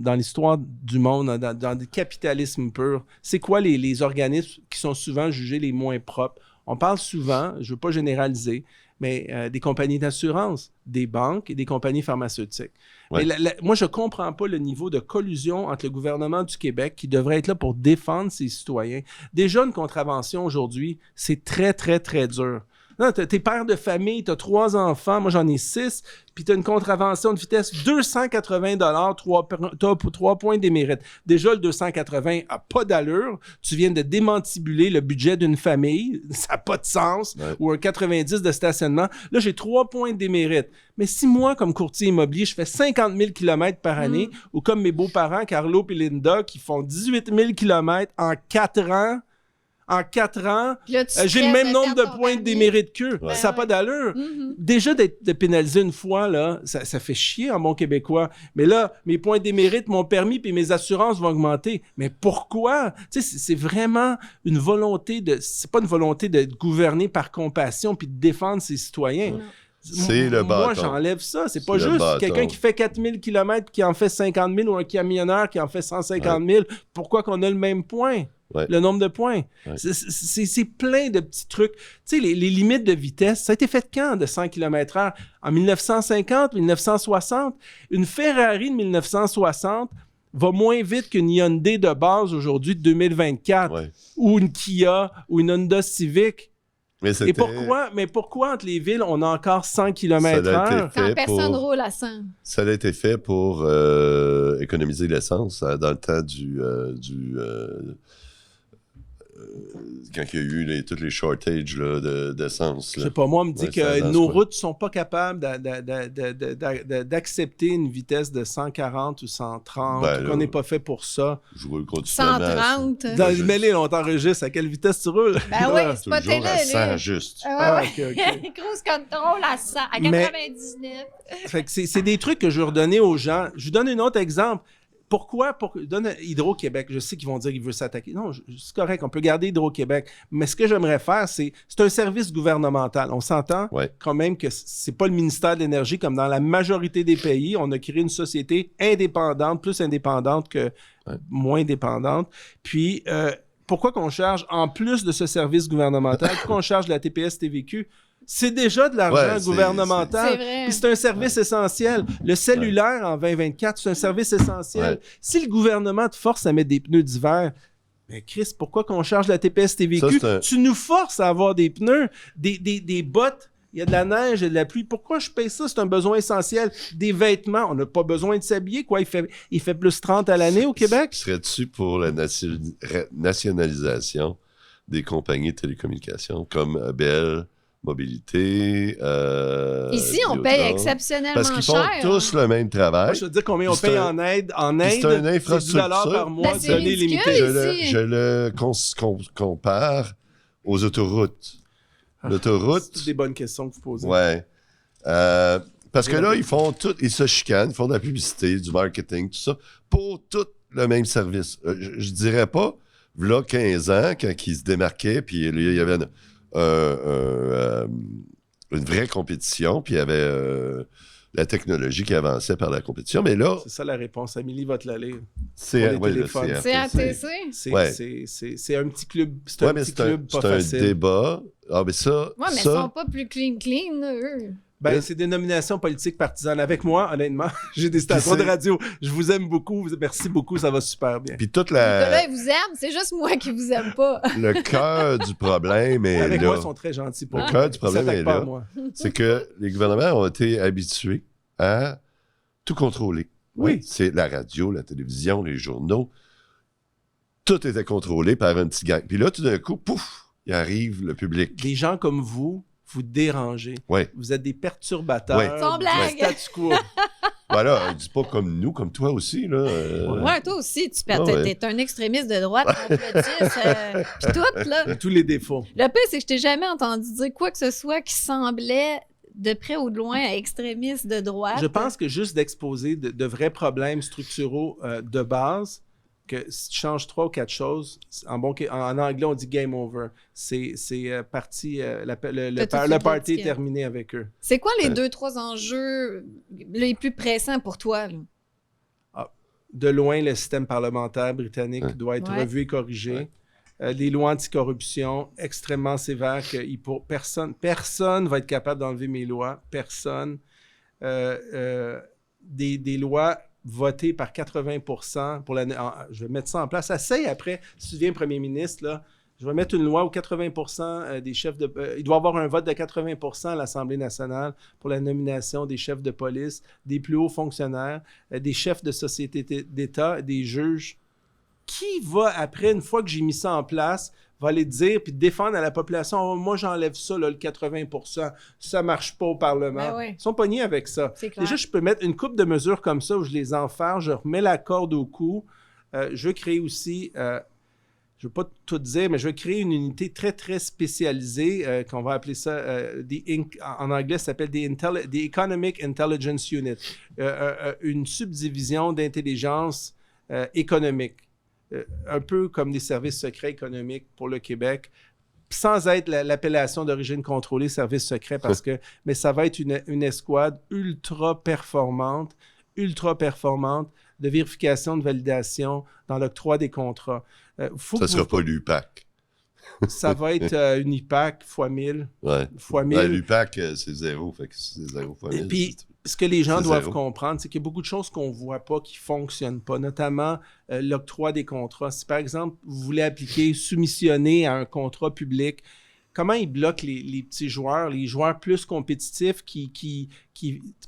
dans l'histoire du monde, dans le capitalisme pur. C'est quoi les organismes qui sont souvent jugés les moins propres? On parle souvent, je ne veux pas généraliser, mais des compagnies d'assurance, des banques et des compagnies pharmaceutiques. Ouais. Mais moi, je ne comprends pas le niveau de collusion entre le gouvernement du Québec qui devrait être là pour défendre ses citoyens. Déjà, une contravention aujourd'hui, c'est très, très, très dur. Non, t'es père de famille, t'as 3 enfants, moi j'en ai 6, puis t'as une contravention de vitesse 280 $, t'as 3 points de démérite. Déjà, le 280 a pas d'allure. Tu viens de démantibuler le budget d'une famille, ça n'a pas de sens. Ouais. Ou un 90 de stationnement. Là, j'ai 3 points de démérite. Mais si moi, comme courtier immobilier, je fais 50 000 km par année, ou comme mes beaux-parents, Carlo et Linda, qui font 18 000 km en 4 ans, là, j'ai le même nombre de points de démérite qu'eux. Ouais. Ça n'a pas d'allure. Déjà, de pénaliser une fois, là, ça fait chier en bon québécois. Mais là, mes points de démérite, mon permis puis mes assurances vont augmenter. Mais pourquoi? Tu sais, c'est vraiment une volonté c'est pas une volonté de gouverner par compassion puis de défendre ses citoyens. C'est le bâton. Moi, j'enlève ça. C'est pas C'est le juste bâton. quelqu'un qui fait 4000 km qui en fait 50 000 ou un camionneur qui en fait 150 000. Pourquoi qu'on a le même point? Ouais. Le nombre de points. Ouais. C'est plein de petits trucs. Tu sais, les limites de vitesse, ça a été fait quand de 100 km/h? En 1950, 1960? Une Ferrari de 1960 va moins vite qu'une Hyundai de base aujourd'hui de 2024. Ouais. Ou une Kia ou une Honda Civic. Mais Et pourquoi entre les villes, on a encore 100 km/h? Quand personne roule à 100. Ça a été fait pour économiser l'essence dans le temps quand il y a eu tous les shortages là, d'essence. Je sais pas, moi, on me dit Ouais, que dans nos ce routes sont pas capables d'accepter une vitesse de 140 ou 130, Ben, qu'on là, n'est pas fait pour ça. Je roule contre 130. Mêlé, on t'enregistre. À quelle vitesse tu roules? Ben oui, c'est pas toujours télé. à 100 juste. Ah, ok, ok. Cruise control à 100, à Mais- 99. Fait que c'est des trucs que je veux redonner aux gens. Je vous donne un autre exemple. Pourquoi donne Hydro-Québec? Je sais qu'ils vont dire qu'ils veulent s'attaquer. Non, c'est correct, on peut garder Hydro-Québec. Mais ce que j'aimerais faire, c'est un service gouvernemental. On s'entend quand même que c'est pas le ministère de l'Énergie comme dans la majorité des pays. On a créé une société indépendante, plus indépendante que moins dépendante. Puis, pourquoi qu'on charge, en plus de ce service gouvernemental, pourquoi on charge la TPS-TVQ? C'est déjà de l'argent gouvernemental. C'est vrai. Puis c'est un service essentiel. Le cellulaire en 2024, c'est un service essentiel. Ouais. Si le gouvernement te force à mettre des pneus d'hiver, Mais Chris, pourquoi qu'on charge la TPS TVQ? Ça, c'est un- Tu nous forces à avoir des pneus, des bottes. Il y a de la neige, il y a de la pluie. Pourquoi je paye ça? C'est un besoin essentiel. Des vêtements, on n'a pas besoin de s'habiller. Quoi, il fait plus 30 à l'année au Québec? Serais-tu pour la nationalisation des compagnies de télécommunications comme Bell, Mobilité, Ici, on Vidéotron? paye exceptionnellement Parce qu'ils font cher. tous le même travail. Moi, je veux dire combien on Puis c'est paye un- en aide. En puis aide, c'est une c'est infrastructure. $10 par mois, Ben, c'est données ridicule. limitées. Ici. Je le compare aux autoroutes. L'autoroute, C'est toutes des bonnes questions que vous posez. ouais. Parce que là, ils se chicanent, ils font de la publicité, du marketing, tout ça, pour tout le même service. Je dirais pas, là, 15 ans, quand ils se démarquaient, puis il y avait une vraie compétition, puis il y avait la technologie qui avançait par la compétition, mais là, C'est ça la réponse. Amélie va te la lire. c'est Pour les téléphones. CATC. Ouais. C'est un petit club. C'est Ouais, un mais petit c'est club pas c'est un facile. débat. Ah, mais ça, Ouais, mais ils ça sont pas plus clean, eux. Ben, c'est des nominations politiques partisanes. Avec moi, honnêtement, j'ai des stations de c'est- radio. Je vous aime beaucoup. Merci beaucoup. Ça va super bien. puis toute Nicolas, il vous aime, c'est juste moi qui vous aime pas. le cœur du problème est Avec là. moi, ils sont très gentils pour Le moi. cœur du Ils problème s'attaquent est pas à là. moi. C'est que les gouvernements ont été habitués à tout contrôler. Oui. C'est la radio, la télévision, les journaux. Tout était contrôlé par un petit gang. Puis là, tout d'un coup, pouf, il arrive le public. Des gens comme vous dérangez. Ouais. Vous êtes des perturbateurs. Ouais. Sans du blague. statu quo. Voilà, dis pas comme nous, comme toi aussi, là. Ouais, toi aussi, Ah ouais. t'es un extrémiste de droite, complotiste, pis tout, là. Tous les défauts. Le pire, c'est que je t'ai jamais entendu dire quoi que ce soit qui semblait de près ou de loin à extrémiste de droite. Je pense que juste d'exposer de vrais problèmes structuraux de base, que si tu changes 3 ou 4 choses, en anglais, on dit game over. C'est parti, T'as tout le fait party est critiqué. terminé avec eux. C'est quoi les 2-3 enjeux les plus pressants pour toi, là? De loin, le système parlementaire britannique Ouais. doit être Ouais. revu et corrigé. Les lois anticorruption extrêmement sévères que personne va être capable d'enlever mes lois. Personne. Des lois votées par 80% pour je vais mettre ça en place. Essaye après, si tu deviens premier ministre, là, je vais mettre une loi où 80% des chefs de... il doit y avoir un vote de 80% à l'Assemblée nationale pour la nomination des chefs de police, des plus hauts fonctionnaires, des chefs de société d'État, des juges. Qui va, après, une fois que j'ai mis ça en place, va aller dire puis défendre à la population, oh, moi j'enlève ça, là, le 80%, ça marche pas au Parlement. Ben ouais. Ils sont pognés avec ça. C'est clair. Déjà, je peux mettre une couple de mesures comme ça où je les enferme, je remets la corde au cou. Je veux créer aussi, je ne veux pas tout dire, mais je veux créer une unité très, très spécialisée, qu'on va appeler ça, en anglais, ça s'appelle the Economic Intelligence Unit, une subdivision d'intelligence économique. Un peu comme des services secrets économiques pour le Québec, sans être l'appellation d'origine contrôlée service secret, mais ça va être une escouade ultra performante de vérification, de validation dans l'octroi des contrats. Ça ne sera pas l'UPAC. Ça va être une IPAC x 1000. Ouais. Fois 1000. Ben, l'UPAC, c'est 0, fait que c'est 0 fois 1000. Et puis, ce que les gens c'est doivent zéro. comprendre, c'est qu'il y a beaucoup de choses qu'on ne voit pas, qui ne fonctionnent pas, notamment l'octroi des contrats. Si, par exemple, vous voulez appliquer, soumissionner à un contrat public, comment ils bloquent les petits joueurs, les joueurs plus compétitifs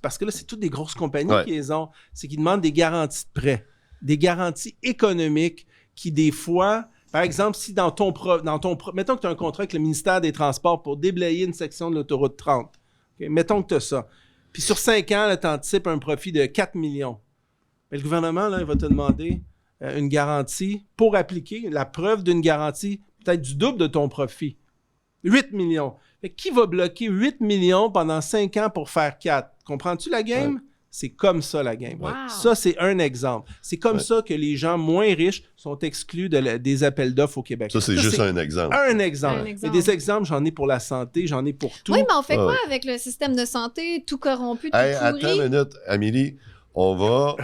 parce que là, c'est toutes des grosses compagnies Ouais. qui les ont, c'est qu'ils demandent des garanties de prêt, des garanties économiques qui, des fois... Par exemple, si mettons que tu as un contrat avec le ministère des Transports pour déblayer une section de l'autoroute 30. Okay? Mettons que tu as ça. Puis sur 5 ans, tu anticipes un profit de 4 millions. Mais le gouvernement, là, il va te demander une garantie pour appliquer la preuve d'une garantie, peut-être du double de ton profit. 8 millions. Fait que qui va bloquer 8 millions pendant 5 ans pour faire 4? Comprends-tu la game? Ouais. C'est comme ça, la game. Wow. Ça, c'est un exemple. C'est comme Ouais. ça que les gens moins riches sont exclus des appels d'offres au Québec. Ça, c'est juste un exemple. Un exemple. Un exemple. Et des exemples, j'en ai pour la santé, j'en ai pour tout. Oui, mais on fait Ah quoi ouais. avec le système de santé tout corrompu, tout Hey, pourri? attends une minute, Amélie. on va...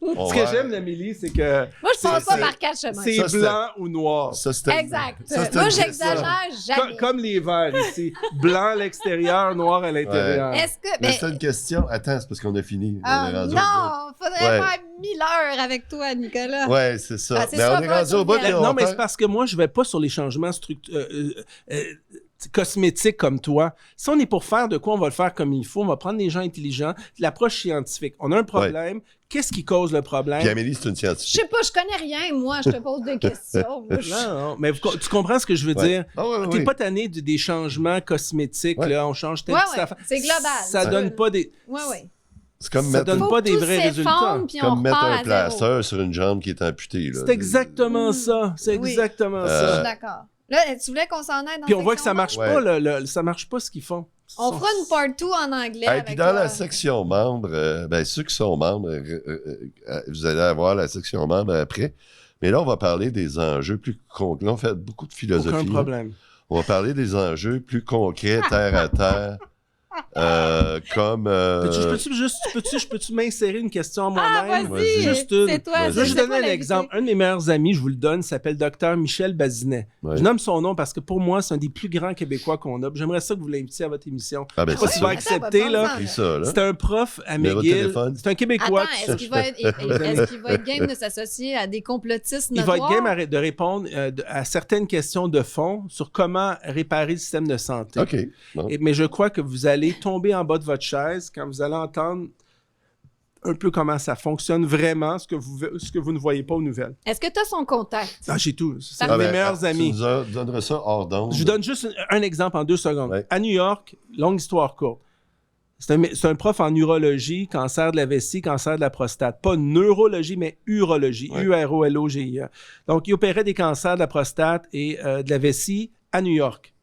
Ce que j'aime d'Amélie, c'est que Moi, je passe pas c'est- par quatre chemins. c'est Ça, c'était- blanc ou noir. Ça, c'était- Exact. ça, c'était Moi, une j'exagère jamais. Comme les verres ici. Blanc à l'extérieur, noir à l'intérieur. Est-ce que... Mais mais- c'est une question... Attends, c'est parce qu'on a fini. Ah, On est rendu au non, faudrait Ouais. faire 1000 heures avec toi, Nicolas. bout. Ouais, c'est ça. Ah, c'est mais ça, on est moi, rendu au bout. tu viens. et on Non, mais parle- c'est parce que moi, je vais pas sur les changements cosmétiques comme toi. Si on est pour faire de quoi, on va le faire comme il faut. On va prendre des gens intelligents, de l'approche scientifique. On a un problème. Qu'est-ce qui cause le problème? Puis Amélie, c'est une Je scientifique. sais pas, je connais rien, moi. Je te pose des questions. Moi, Non, mais tu comprends ce que je veux Ouais. dire? Ah ouais, T'es ouais. pas tanné des changements cosmétiques, Ouais. là, on change telle Ouais, petite ouais, affaire. c'est global. Ça Ouais. donne pas des... Oui, oui. C'est comme Ça mettre, donne une- pas des tout vrais résultats. s'effondre, puis on comme mettre repart un à zéro. plaster sur une jambe qui est amputée. là. C'est exactement ça. C'est Oui. exactement Je ça. suis d'accord. Là, tu voulais qu'on s'en aille dans Puis on la voit que ça section marche membre? pas, ça marche pas ce qu'ils font. On fera une part 2 en anglais Et avec puis dans toi. la section membres, ben, ceux qui sont membres, vous allez avoir la section membres après. Mais là, on va parler des enjeux plus concrets. Là, on fait beaucoup de philosophie. Aucun là. problème. On va parler des enjeux plus concrets, terre à terre. Comme. Je peux-tu m'insérer une question à Ah, moi-même? vas-y! Juste une. C'est toi. Vas-y. Je vais c'est juste toi donner un l'invité. exemple. Un de mes meilleurs amis, je vous le donne, s'appelle Dr Michel Bazinet. Ouais. Je nomme son nom parce que pour moi, c'est un des plus grands Québécois qu'on a. J'aimerais ça que vous l'invitiez à votre émission. Ah, ben, Je sais pas c'est s'il va ça. accepter, Attends, là. va C'est ça, là. C'est un prof à Numéro de McGill. téléphone. C'est un Québécois. Attends, est-ce qu'il va être game de s'associer à des complotistes Il va notoires? être game de répondre à certaines questions de fond sur comment réparer le système de santé. OK. Bon. Mais je crois que vous allez tomber en bas de votre chaise quand vous allez entendre un peu comment ça fonctionne vraiment, ce que vous ne voyez pas aux nouvelles. Est-ce que tu as son contact? Ah, j'ai tout. C'est Ah, un de mes ben, meilleurs amis. Tu nous donneras ça hors d'onde. Je vous donne juste un exemple en 2 secondes. Ouais. À New York, longue histoire courte. C'est un prof en urologie, cancer de la vessie, cancer de la prostate. Pas neurologie, mais urologie. Ouais. U-R-O-L-O-G-I-E. Donc, il opérait des cancers de la prostate et de la vessie à New York.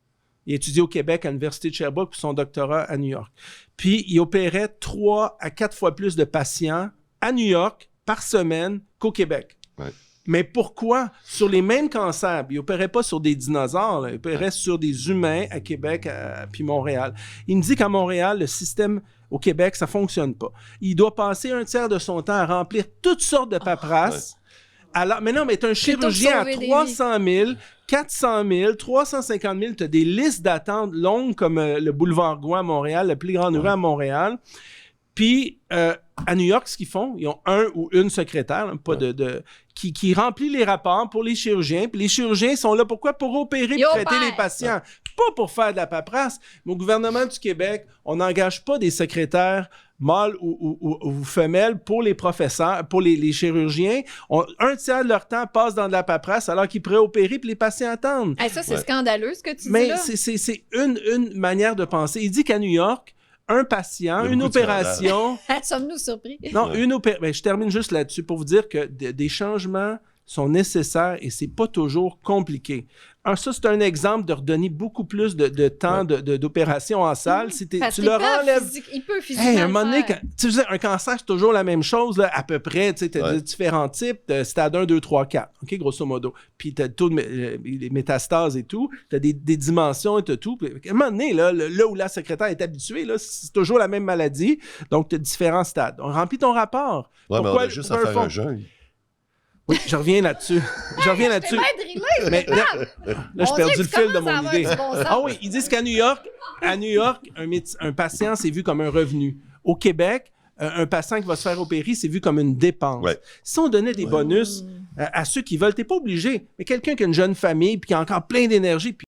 Il étudiait au Québec à l'Université de Sherbrooke pour son doctorat à New York. Puis, il opérait 3 à 4 fois plus de patients à New York par semaine qu'au Québec. Ouais. Mais pourquoi? Sur les mêmes cancers, il n'opérait pas sur des dinosaures, là, il opérait sur des humains à Québec puis Montréal. Il me dit qu'à Montréal, le système au Québec, ça ne fonctionne pas. Il doit passer un tiers de son temps à remplir toutes sortes de paperasses. Alors, mais non, mais tu es un chirurgien à sauver des 300 000, 400 000, 350 000, tu as des listes d'attente longues comme le boulevard Gouin à Montréal, le plus grand rue à Montréal. Puis, à New York, ce qu'ils font, ils ont un ou une secrétaire, hein, pas qui remplit les rapports pour les chirurgiens. Puis les chirurgiens sont là pourquoi? Pour opérer et Ils traiter opèrent. les patients. Pas pour faire de la paperasse. Mais au gouvernement du Québec, on n'engage pas des secrétaires mâles ou femelles pour les professeurs, pour les chirurgiens. Un tiers de leur temps passe dans de la paperasse alors qu'ils pourraient opérer puis les patients attendent. Hey, ça, c'est Ouais. scandaleux, ce que tu dis Mais là. c'est une manière de penser. Il dit qu'à New York, un patient, Il y a une beaucoup de opération... Sommes-nous surpris? Non, Ouais. ben, je termine juste là-dessus pour vous dire que des changements sont nécessaires et c'est pas toujours compliqué. Ça, c'est un exemple de redonner beaucoup plus de temps d'opération en salle. Si Parce tu qu'il leur peut enlèves... il peut physiquement Hey, un moment donné, le faire. tu sais, un cancer, c'est toujours la même chose, là, à peu près. Tu as Ouais. différents types, de stade 1, 2, 3, 4, OK, grosso modo. Puis tu as tout les métastases et tout. Tu as des dimensions et tout. Puis, à un moment donné, là où la secrétaire est habituée, là, c'est toujours la même maladie. Donc, tu as différents stades. On remplit ton rapport. Ouais, mais on Pourquoi a juste à faire un jeûne. Oui, je reviens là-dessus. Je reviens T'es là-dessus. bien drillé, Mais là, j'ai On perdu dirait le que tu fil de commences à mon avoir idée. du bon sens. Ah oui, ils disent qu'à New York, un patient, c'est vu comme un revenu. Au Québec, un patient qui va se faire opérer, c'est vu comme une dépense. Ouais. Si on donnait des bonus à ceux qui veulent, t'es pas obligé. Mais quelqu'un qui a une jeune famille puis qui a encore plein d'énergie, puis